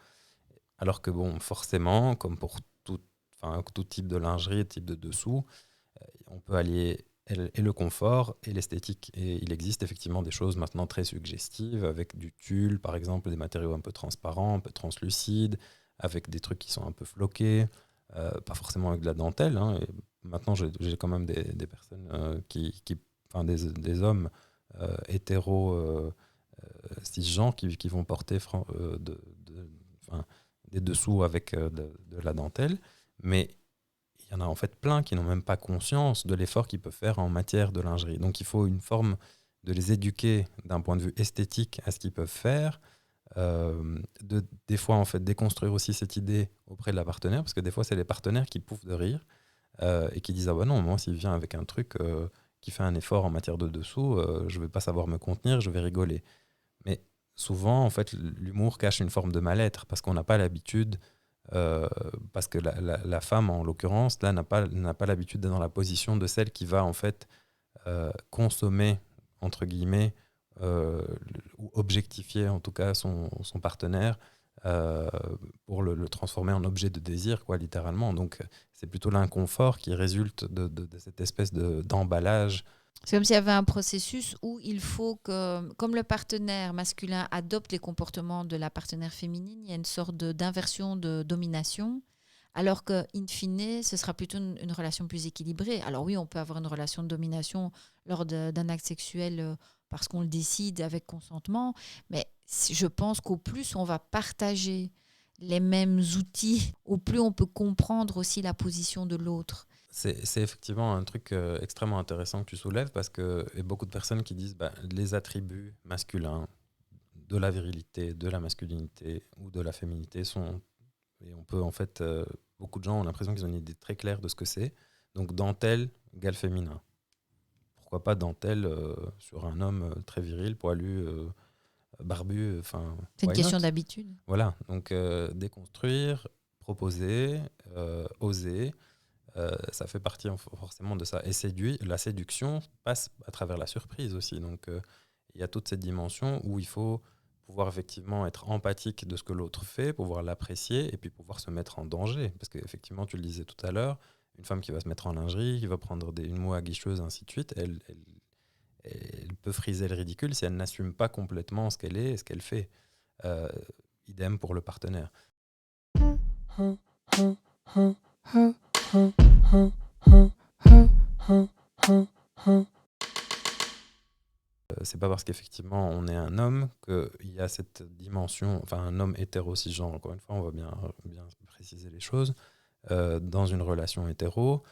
Alors que bon, forcément, comme pour tout type de lingerie, type de dessous, on peut allier et le confort et l'esthétique. Et il existe effectivement des choses maintenant très suggestives, avec du tulle, par exemple, des matériaux un peu transparents, un peu translucides, avec des trucs qui sont un peu floqués, pas forcément avec de la dentelle. Et maintenant, j'ai quand même des personnes des hommes hétéros cisgenres qui vont porter des dessous avec de la dentelle, mais il y en a en fait plein qui n'ont même pas conscience de l'effort qu'ils peuvent faire en matière de lingerie. Donc il faut une forme de les éduquer d'un point de vue esthétique à ce qu'ils peuvent faire, des fois en fait déconstruire aussi cette idée auprès de la partenaire, parce que des fois c'est les partenaires qui pouffent de rire et qui disent ah bah non, moi s'il vient avec un truc qui fait un effort en matière de dessous, je vais pas savoir me contenir, je vais rigoler. Mais souvent, en fait, l'humour cache une forme de mal-être parce qu'on n'a pas l'habitude, parce que la femme, en l'occurrence, là, n'a pas l'habitude d'être dans la position de celle qui va, en fait, consommer, entre guillemets, ou objectifier, en tout cas, son partenaire euh, pour le transformer en objet de désir, quoi, littéralement. Donc, c'est plutôt l'inconfort qui résulte de cette espèce d'emballage. C'est comme s'il y avait un processus où il faut que, comme le partenaire masculin adopte les comportements de la partenaire féminine, il y a une sorte d'inversion de domination, alors que, in fine, ce sera plutôt une relation plus équilibrée. Alors oui, on peut avoir une relation de domination lors d'un acte sexuel parce qu'on le décide avec consentement, mais je pense qu'au plus on va partager les mêmes outils, au plus on peut comprendre aussi la position de l'autre. C'est effectivement un truc extrêmement intéressant que tu soulèves parce que y a beaucoup de personnes qui disent les attributs masculins de la virilité, de la masculinité ou de la féminité sont... Et on peut en fait... beaucoup de gens ont l'impression qu'ils ont une idée très claire de ce que c'est. Donc dentelle égale féminin. Pourquoi pas dentelle sur un homme très viril, poilu, barbu, enfin... C'est une why not? question d'habitude. Voilà, donc déconstruire, proposer, oser, ça fait partie forcément de ça. Et la séduction passe à travers la surprise aussi. Donc il y a toute cette dimension où il faut pouvoir effectivement être empathique de ce que l'autre fait, pouvoir l'apprécier et puis pouvoir se mettre en danger. Parce qu'effectivement, tu le disais tout à l'heure, une femme qui va se mettre en lingerie, qui va prendre une moue aguicheuse, ainsi de suite, elle peut friser le ridicule si elle n'assume pas complètement ce qu'elle est et ce qu'elle fait. Euh, idem pour le partenaire. C'est pas parce qu'effectivement on est un homme qu'il y a cette dimension, enfin un homme hétéro cisgenre, encore une fois, on va bien préciser les choses, dans une relation hétéro,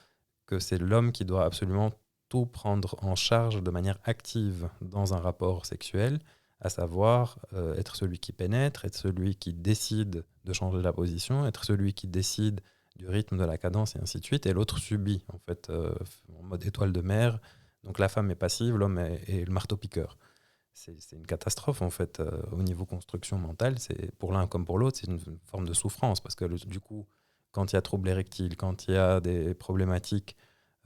que c'est l'homme qui doit absolument tout prendre en charge de manière active dans un rapport sexuel, à savoir être celui qui pénètre, être celui qui décide de changer la position, être celui qui décide du rythme, de la cadence et ainsi de suite, et l'autre subit en fait en mode étoile de mer. Donc la femme est passive, l'homme est le marteau-piqueur. C'est une catastrophe en fait au niveau construction mentale. C'est pour l'un comme pour l'autre, c'est une forme de souffrance parce que du coup, quand il y a trouble érectile, quand il y a des problématiques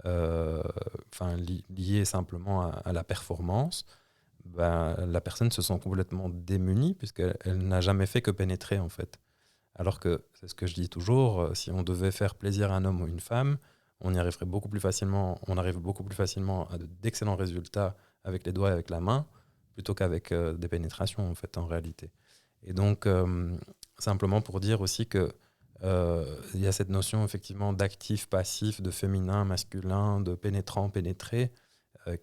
liées simplement à la performance, la personne se sent complètement démunie puisqu'elle n'a jamais fait que pénétrer en fait. Alors que, c'est ce que je dis toujours, si on devait faire plaisir à un homme ou une femme, on arrive beaucoup plus facilement à d'excellents résultats avec les doigts et avec la main, plutôt qu'avec des pénétrations, en fait, en réalité. Et donc, simplement pour dire aussi que il y a cette notion, effectivement, d'actif-passif, de féminin, masculin, de pénétrant, pénétré,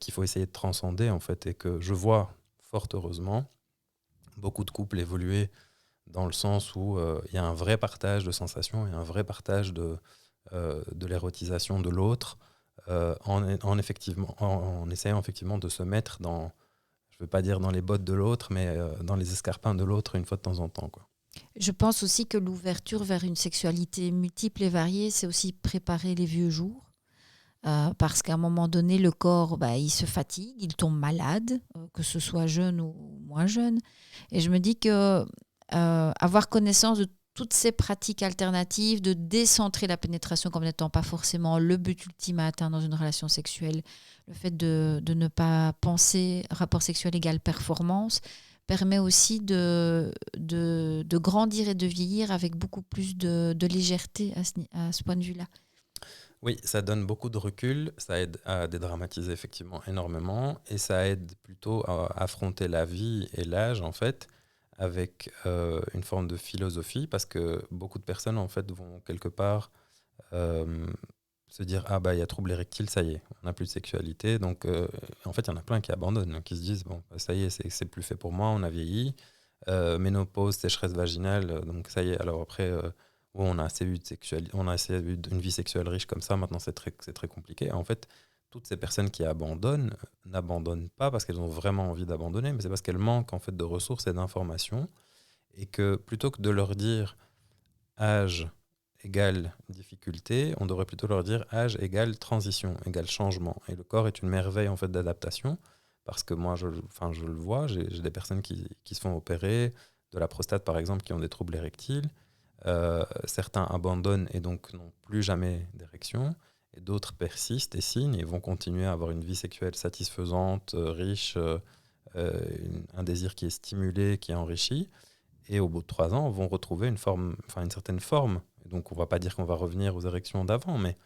qu'il faut essayer de transcender, en fait, et que je vois, fort heureusement, beaucoup de couples évoluer dans le sens où il y a un vrai partage de sensations et un vrai partage de l'érotisation de l'autre en essayant effectivement de se mettre dans, je ne veux pas dire dans les bottes de l'autre, mais dans les escarpins de l'autre une fois de temps en temps, quoi. Je pense aussi que l'ouverture vers une sexualité multiple et variée, c'est aussi préparer les vieux jours. Parce qu'à un moment donné, le corps, il se fatigue, il tombe malade, que ce soit jeune ou moins jeune. Et je me dis que avoir connaissance de toutes ces pratiques alternatives, de décentrer la pénétration comme n'étant pas forcément le but ultime à atteindre dans une relation sexuelle, le fait de ne pas penser rapport sexuel égale performance, permet aussi de grandir et de vieillir avec beaucoup plus de légèreté à ce point de vue-là. Oui, ça donne beaucoup de recul, ça aide à dédramatiser effectivement énormément et ça aide plutôt à affronter la vie et l'âge en fait avec une forme de philosophie parce que beaucoup de personnes en fait vont quelque part se dire il y a trouble érectile, ça y est, on n'a plus de sexualité. Donc en fait il y en a plein qui abandonnent, qui se disent ça y est, c'est plus fait pour moi, on a vieilli, ménopause, sécheresse vaginale, donc ça y est, alors après on a assez eu d'une vie sexuelle riche comme ça, maintenant c'est très compliqué. En fait, toutes ces personnes qui abandonnent n'abandonnent pas parce qu'elles ont vraiment envie d'abandonner, mais c'est parce qu'elles manquent en fait de ressources et d'informations, et que plutôt que de leur dire âge égale difficulté, on devrait plutôt leur dire âge égale transition, égale changement. Et le corps est une merveille en fait d'adaptation, parce que moi, je le vois, j'ai des personnes qui se font opérer de la prostate, par exemple, qui ont des troubles érectiles. Certains abandonnent et donc n'ont plus jamais d'érection, et d'autres persistent et signent et vont continuer à avoir une vie sexuelle satisfaisante, riche, un désir qui est stimulé, qui est enrichi, et au bout de 3 ans, vont retrouver une certaine forme. Et donc, on ne va pas dire qu'on va revenir aux érections d'avant, mais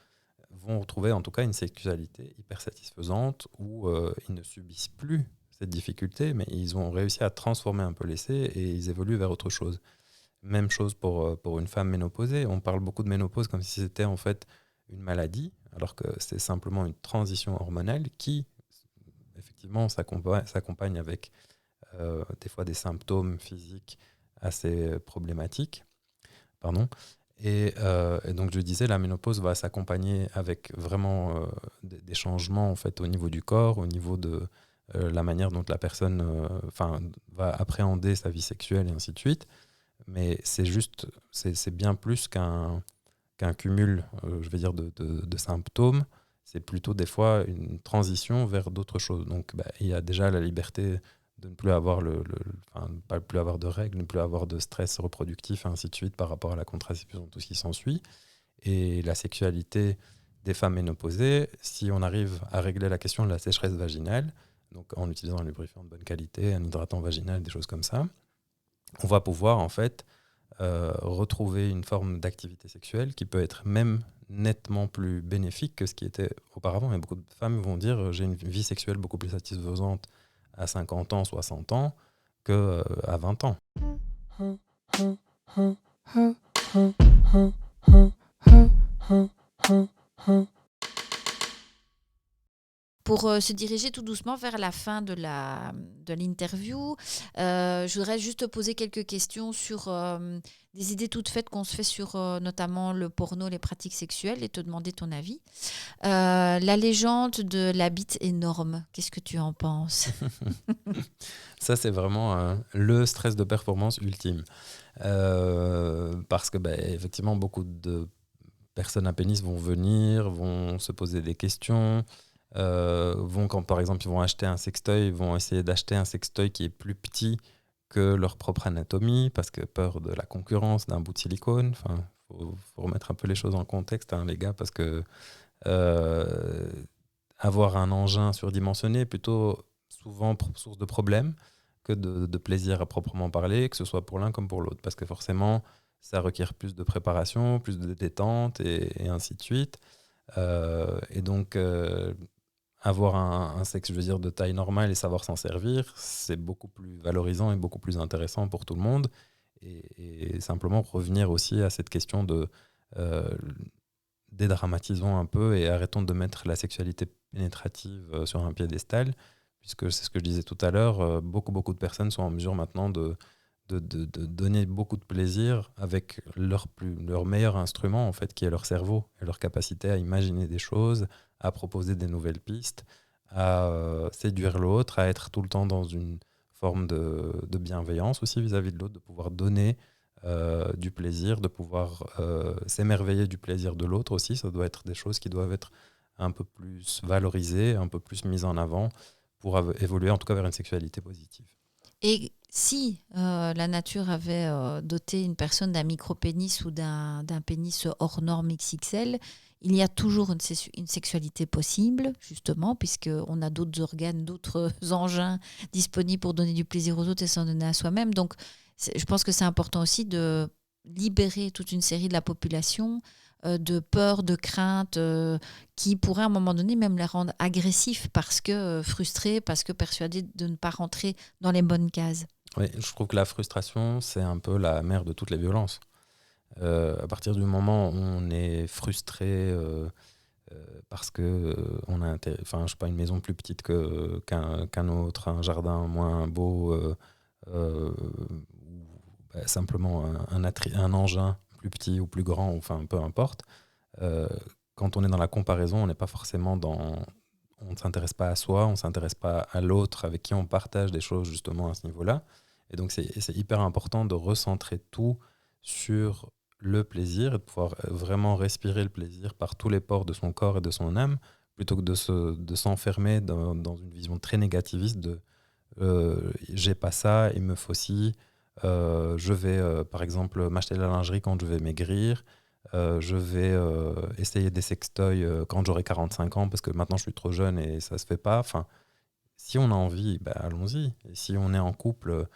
vont retrouver en tout cas une sexualité hyper satisfaisante où ils ne subissent plus cette difficulté, mais ils ont réussi à transformer un peu l'essai et ils évoluent vers autre chose. Même chose pour une femme ménopausée. On parle beaucoup de ménopause comme si c'était en fait une maladie, alors que c'est simplement une transition hormonale qui, effectivement, s'accompagne avec des fois des symptômes physiques assez problématiques. Pardon. Et donc, je disais, la ménopause va s'accompagner avec vraiment des changements en fait, au niveau du corps, au niveau de la manière dont la personne va appréhender sa vie sexuelle et ainsi de suite. Mais c'est bien plus qu'un cumul, je vais dire, de symptômes. C'est plutôt des fois une transition vers d'autres choses. Donc, il y a déjà la liberté de ne plus avoir pas plus avoir de règles, ne plus avoir de stress reproductif, et ainsi de suite, par rapport à la contraception, tout ce qui s'ensuit. Et la sexualité des femmes ménopausées, si on arrive à régler la question de la sécheresse vaginale, donc en utilisant un lubrifiant de bonne qualité, un hydratant vaginal, des choses comme ça, on va pouvoir en fait retrouver une forme d'activité sexuelle qui peut être même nettement plus bénéfique que ce qui était auparavant. Et beaucoup de femmes vont dire j'ai une vie sexuelle beaucoup plus satisfaisante à 50 ans, 60 ans qu'à 20 ans. Pour se diriger tout doucement vers la fin de l'interview, je voudrais juste te poser quelques questions sur des idées toutes faites qu'on se fait sur notamment le porno, les pratiques sexuelles, et te demander ton avis. La légende de la bite énorme, qu'est-ce que tu en penses? Ça, c'est vraiment le stress de performance ultime. Parce que, effectivement, beaucoup de personnes à pénis vont venir, vont se poser des questions, quand par exemple ils vont acheter un sextoy, ils vont essayer d'acheter un sextoy qui est plus petit que leur propre anatomie, parce que peur de la concurrence d'un bout de silicone. Enfin, faut remettre un peu les choses en contexte, hein, les gars, parce que avoir un engin surdimensionné est plutôt souvent source de problèmes que de plaisir à proprement parler, que ce soit pour l'un comme pour l'autre, parce que forcément ça requiert plus de préparation, plus de détente et ainsi de suite. Et donc avoir un sexe, je veux dire, de taille normale et savoir s'en servir, c'est beaucoup plus valorisant et beaucoup plus intéressant pour tout le monde. Et simplement revenir aussi à cette question de dédramatisons un peu et arrêtons de mettre la sexualité pénétrative sur un piédestal, puisque c'est ce que je disais tout à l'heure, beaucoup de personnes sont en mesure maintenant de donner beaucoup de plaisir avec leur meilleur instrument, en fait, qui est leur cerveau et leur capacité à imaginer des choses, à proposer des nouvelles pistes, à séduire l'autre, à être tout le temps dans une forme de bienveillance aussi vis-à-vis de l'autre, de pouvoir donner du plaisir, de pouvoir s'émerveiller du plaisir de l'autre aussi. Ça doit être des choses qui doivent être un peu plus valorisées, un peu plus mises en avant pour évoluer en tout cas vers une sexualité positive. Et si la nature avait doté une personne d'un micro-pénis ou d'un pénis hors norme XXL, il y a toujours une sexualité possible, justement, puisqu'on a d'autres organes, d'autres engins disponibles pour donner du plaisir aux autres et s'en donner à soi-même. Donc, je pense que c'est important aussi de libérer toute une série de la population de peur, de crainte, qui pourraient à un moment donné même les rendre agressifs parce que frustrés, parce que persuadés de ne pas rentrer dans les bonnes cases. Oui, je trouve que la frustration, c'est un peu la mère de toutes les violences. À partir du moment où on est frustré parce que on a je sais pas, une maison plus petite qu'un autre, un jardin moins beau, ou simplement un engin plus petit ou plus grand, enfin peu importe. Quand on est dans la comparaison, on n'est pas forcément on ne s'intéresse pas à soi, on ne s'intéresse pas à l'autre avec qui on partage des choses justement à ce niveau-là. Et donc c'est hyper important de recentrer tout sur le plaisir et de pouvoir vraiment respirer le plaisir par tous les pores de son corps et de son âme, plutôt que de s'enfermer dans une vision très négativiste de j'ai pas ça, il me faut ci, je vais par exemple m'acheter de la lingerie quand je vais maigrir, je vais essayer des sextoys quand j'aurai 45 ans parce que maintenant je suis trop jeune et ça se fait pas. Enfin, si on a envie, bah, allons-y. Et si on est en couple,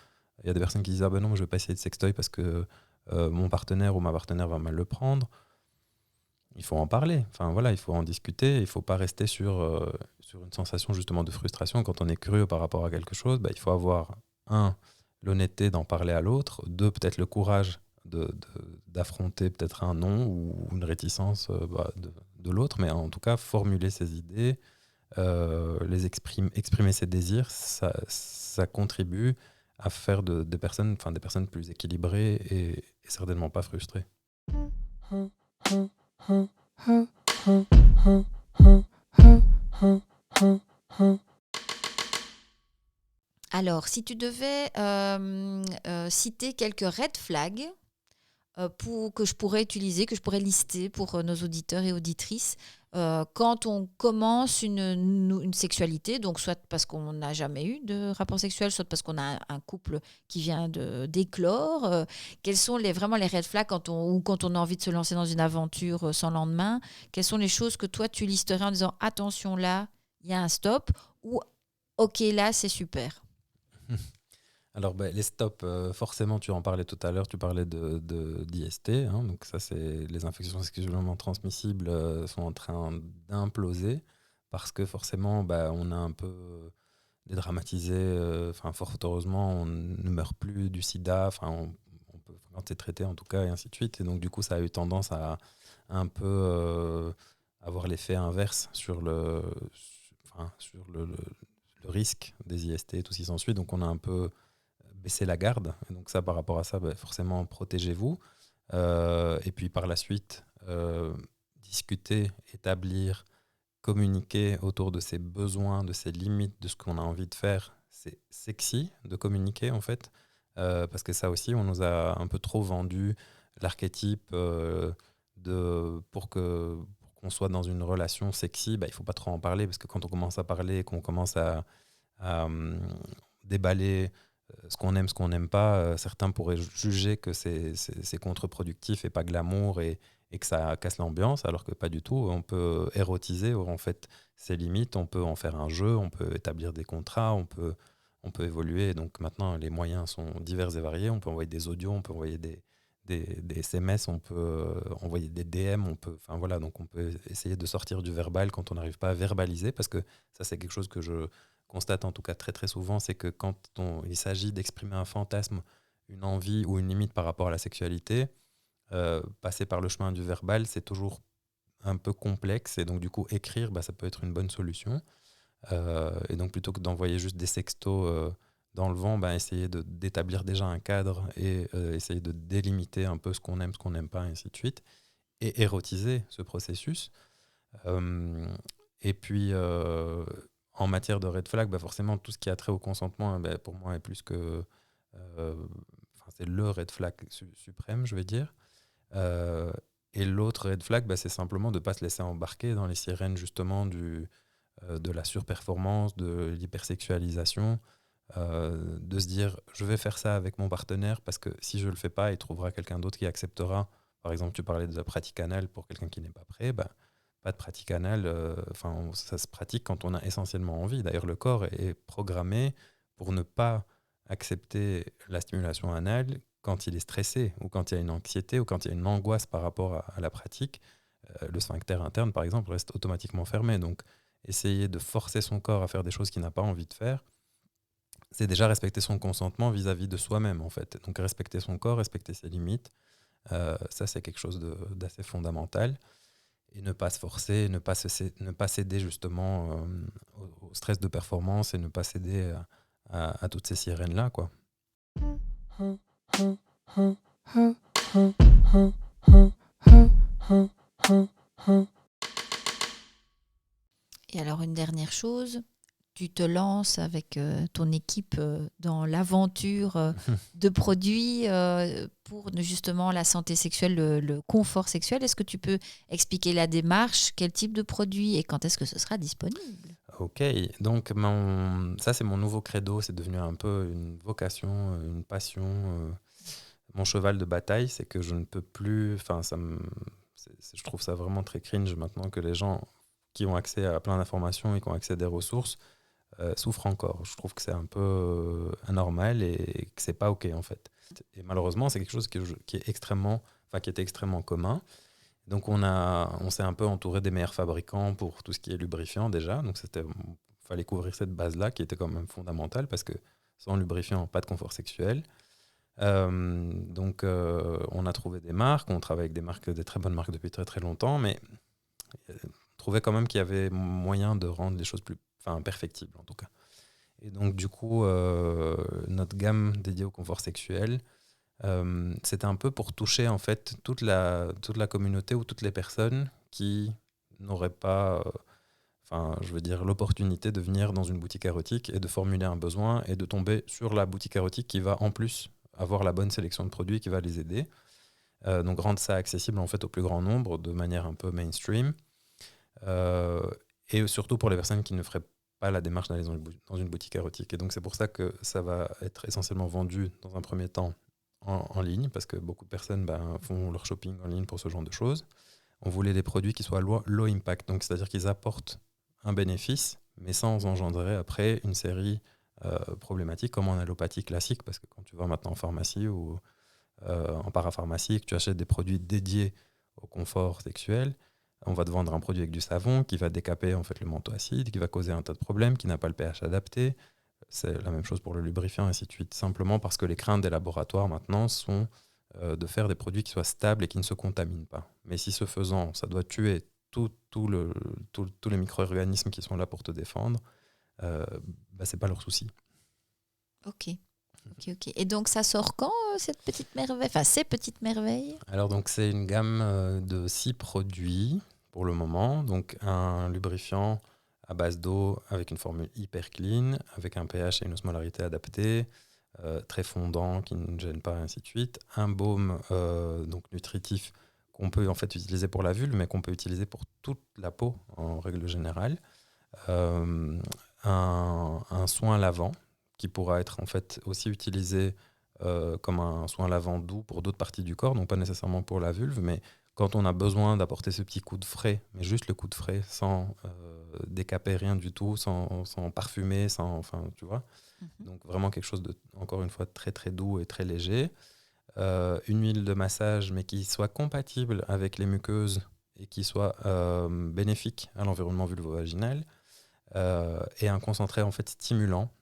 il y a des personnes qui disent ah ben non, moi, je vais pas essayer de sextoy parce que mon partenaire ou ma partenaire va mal le prendre. Il faut en parler. Enfin voilà, il faut en discuter. Il faut pas rester sur une sensation justement de frustration. Quand on est curieux par rapport à quelque chose, bah, il faut avoir l'honnêteté d'en parler à l'autre, deux, peut-être le courage d'affronter peut-être un non ou une réticence de l'autre, mais en tout cas formuler ses idées, exprimer ses désirs, ça contribue à faire des personnes plus équilibrées et certainement pas frustrées. Alors, si tu devais citer quelques red flags que je pourrais utiliser, que je pourrais lister pour nos auditeurs et auditrices, quand on commence une sexualité, donc soit parce qu'on n'a jamais eu de rapport sexuel, soit parce qu'on a un couple qui vient d'éclore, quels sont vraiment les red flags quand on a envie de se lancer dans une aventure sans lendemain, quelles sont les choses que toi tu listerais en disant attention là, il y a un stop, ou ok là c'est super. Alors, les stops, forcément, tu en parlais tout à l'heure, tu parlais d'IST, hein, donc ça, c'est les infections sexuellement transmissibles sont en train d'imploser parce que forcément, on a un peu dédramatisé, fort heureusement, on ne meurt plus du sida, on peut, quand c'est traité en tout cas, et ainsi de suite. Et donc, du coup, ça a eu tendance à un peu avoir l'effet inverse sur le risque des IST et tout ce qui s'ensuit. Donc, on a un peu baisser la garde. Et donc ça, par rapport à ça, forcément, protégez-vous. Et puis par la suite, discuter, établir, communiquer autour de ses besoins, de ses limites, de ce qu'on a envie de faire. C'est sexy de communiquer, en fait. Parce que ça aussi, on nous a un peu trop vendu l'archétype pour qu'on soit dans une relation sexy, il ne faut pas trop en parler, parce que quand on commence à parler et qu'on commence à déballer ce qu'on aime, ce qu'on n'aime pas, certains pourraient juger que c'est contre-productif et pas glamour et que ça casse l'ambiance, alors que pas du tout. On peut érotiser en fait ses limites, on peut en faire un jeu, on peut établir des contrats, on peut évoluer. Donc maintenant, les moyens sont divers et variés. On peut envoyer des audios, on peut envoyer des SMS, on peut envoyer des DM, donc on peut essayer de sortir du verbal quand on n'arrive pas à verbaliser, parce que ça, c'est quelque chose que je constate en tout cas très très souvent, c'est que quand il s'agit d'exprimer un fantasme, une envie ou une limite par rapport à la sexualité, passer par le chemin du verbal, c'est toujours un peu complexe, et donc du coup écrire, ça peut être une bonne solution. Et donc plutôt que d'envoyer juste des sextos dans le vent, essayer d'établir déjà un cadre et essayer de délimiter un peu ce qu'on aime, ce qu'on n'aime pas, et ainsi de suite, et érotiser ce processus. Et puis en matière de red flag, forcément, tout ce qui a trait au consentement, pour moi, est plus que... c'est le red flag suprême, je vais dire. Et l'autre red flag, c'est simplement de ne pas se laisser embarquer dans les sirènes, justement, de la surperformance, de l'hypersexualisation, de se dire, je vais faire ça avec mon partenaire, parce que si je ne le fais pas, il trouvera quelqu'un d'autre qui acceptera. Par exemple, tu parlais de la pratique anale pour quelqu'un qui n'est pas prêt, pas de pratique anale, ça se pratique quand on a essentiellement envie. D'ailleurs, le corps est programmé pour ne pas accepter la stimulation anale quand il est stressé, ou quand il y a une anxiété, ou quand il y a une angoisse par rapport à la pratique. Le sphincter interne, par exemple, reste automatiquement fermé. Donc, essayer de forcer son corps à faire des choses qu'il n'a pas envie de faire, c'est déjà respecter son consentement vis-à-vis de soi-même, en fait. Donc, respecter son corps, respecter ses limites, ça, c'est quelque chose d'assez fondamental. Et ne pas se forcer, ne pas céder justement au stress de performance, et ne pas céder à toutes ces sirènes-là, quoi. Et alors une dernière chose, tu te lances avec ton équipe dans l'aventure de produits pour justement la santé sexuelle, le confort sexuel. Est-ce que tu peux expliquer la démarche, quel type de produit et quand est-ce que ce sera disponible? Ok, donc ça c'est mon nouveau credo, c'est devenu un peu une vocation, une passion. Mon cheval de bataille, c'est que je ne peux plus... je trouve ça vraiment très cringe maintenant que les gens qui ont accès à plein d'informations et qui ont accès à des ressources souffrent encore. Je trouve que c'est un peu anormal et que c'est pas ok en fait. Et malheureusement, c'est quelque chose qui était extrêmement commun. Donc on s'est un peu entouré des meilleurs fabricants pour tout ce qui est lubrifiant déjà. Donc fallait couvrir cette base-là qui était quand même fondamentale parce que sans lubrifiant, pas de confort sexuel. Donc on a trouvé des marques, on travaille avec des très bonnes marques depuis très très longtemps, mais on trouvait quand même qu'il y avait moyen de rendre les choses plus perfectibles en tout cas. Et donc du coup notre gamme dédiée au confort sexuel, c'était un peu pour toucher en fait toute la communauté ou toutes les personnes qui n'auraient pas l'opportunité de venir dans une boutique érotique et de formuler un besoin et de tomber sur la boutique érotique qui va en plus avoir la bonne sélection de produits qui va les aider. Donc rendre ça accessible en fait au plus grand nombre de manière un peu mainstream. Et surtout pour les personnes qui ne feraient pas la démarche d'aller dans une boutique érotique. Et donc c'est pour ça que ça va être essentiellement vendu dans un premier temps en ligne, parce que beaucoup de personnes font leur shopping en ligne pour ce genre de choses. On voulait des produits qui soient low impact, donc c'est-à-dire qu'ils apportent un bénéfice, mais sans engendrer après une série problématique comme en allopathie classique, parce que quand tu vas maintenant en pharmacie ou en parapharmacie, que tu achètes des produits dédiés au confort sexuel, on va te vendre un produit avec du savon qui va décaper en fait le manteau acide, qui va causer un tas de problèmes, qui n'a pas le pH adapté. C'est la même chose pour le lubrifiant, et ainsi de suite. Simplement parce que les craintes des laboratoires maintenant sont de faire des produits qui soient stables et qui ne se contaminent pas. Mais si ce faisant, ça doit tuer tous les micro-organismes qui sont là pour te défendre, c'est pas leur souci. Ok. Et donc ça sort quand ces petites merveilles? Alors donc c'est une gamme de 6 produits pour le moment. Donc un lubrifiant à base d'eau avec une formule hyper clean, avec un pH et une osmolarité adaptée, très fondant, qui ne gêne pas, et ainsi de suite. Un baume donc nutritif qu'on peut en fait utiliser pour la vulve, mais qu'on peut utiliser pour toute la peau en règle générale. Un soin lavant qui pourra être en fait aussi utilisé comme un soin lavant doux pour d'autres parties du corps, donc pas nécessairement pour la vulve, mais quand on a besoin d'apporter ce petit coup de frais, mais juste le coup de frais, sans décaper rien du tout, sans parfumer, tu vois. Donc vraiment quelque chose de, encore une fois, très très doux et très léger. Une huile de massage, mais qui soit compatible avec les muqueuses et qui soit bénéfique à l'environnement vulvo-vaginal. Et un concentré en fait stimulant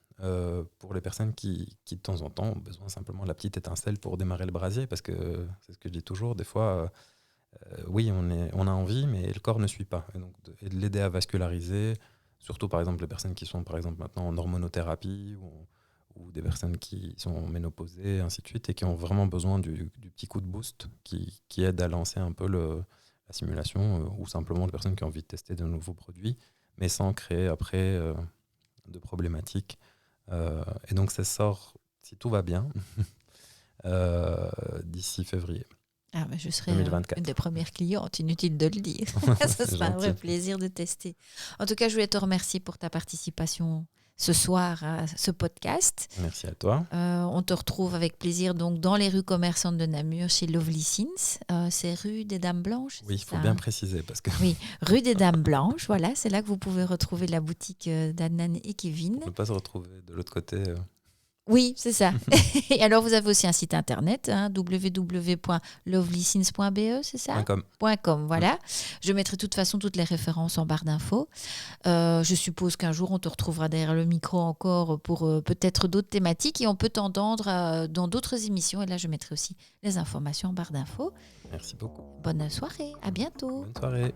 pour les personnes qui de temps en temps ont besoin simplement de la petite étincelle pour démarrer le brasier, parce que c'est ce que je dis toujours, des fois oui on a envie mais le corps ne suit pas, et de l'aider à vasculariser, surtout par exemple les personnes qui sont par exemple maintenant en hormonothérapie ou des personnes qui sont ménopausées, ainsi de suite, et qui ont vraiment besoin du petit coup de boost qui aide à lancer un peu la simulation, ou simplement les personnes qui ont envie de tester de nouveaux produits mais sans créer après de problématiques. Et donc ça sort, si tout va bien, d'ici février. Ah, je serai 2024. une des premières clientes, inutile de le dire. Ce sera un vrai plaisir de tester. En tout cas, je voulais te remercier pour ta participation ce soir à ce podcast. Merci à toi. On te retrouve avec plaisir donc dans les rues commerçantes de Namur chez Lovely Sins. C'est rue des Dames Blanches. Oui, il faut bien préciser parce que. Oui, rue des Dames Blanches. Voilà, c'est là que vous pouvez retrouver la boutique d'Adnan et Kevin. On ne peut pas se retrouver de l'autre côté. Oui, c'est ça. Et alors, vous avez aussi un site internet, www.lovelysins.be, c'est ça ? .com, voilà. Je mettrai de toute façon toutes les références en barre d'infos. Je suppose qu'un jour, on te retrouvera derrière le micro encore pour peut-être d'autres thématiques, et on peut t'entendre dans d'autres émissions. Et là, je mettrai aussi les informations en barre d'infos. Merci beaucoup. Bonne soirée, à bientôt. Bonne soirée.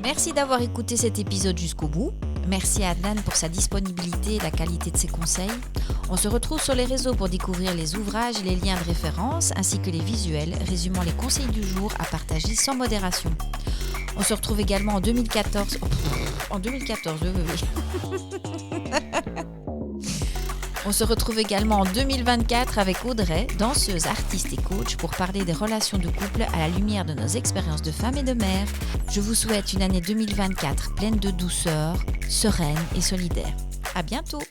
Merci d'avoir écouté cet épisode jusqu'au bout. Merci à Adnan pour sa disponibilité et la qualité de ses conseils. On se retrouve sur les réseaux pour découvrir les ouvrages et les liens de référence, ainsi que les visuels résumant les conseils du jour à partager sans modération. On se retrouve également en 2014. En 2014, oui. On se retrouve également en 2024 avec Audrey, danseuse, artiste et coach, pour parler des relations de couple à la lumière de nos expériences de femme et de mère. Je vous souhaite une année 2024 pleine de douceur, sereine et solidaire. À bientôt!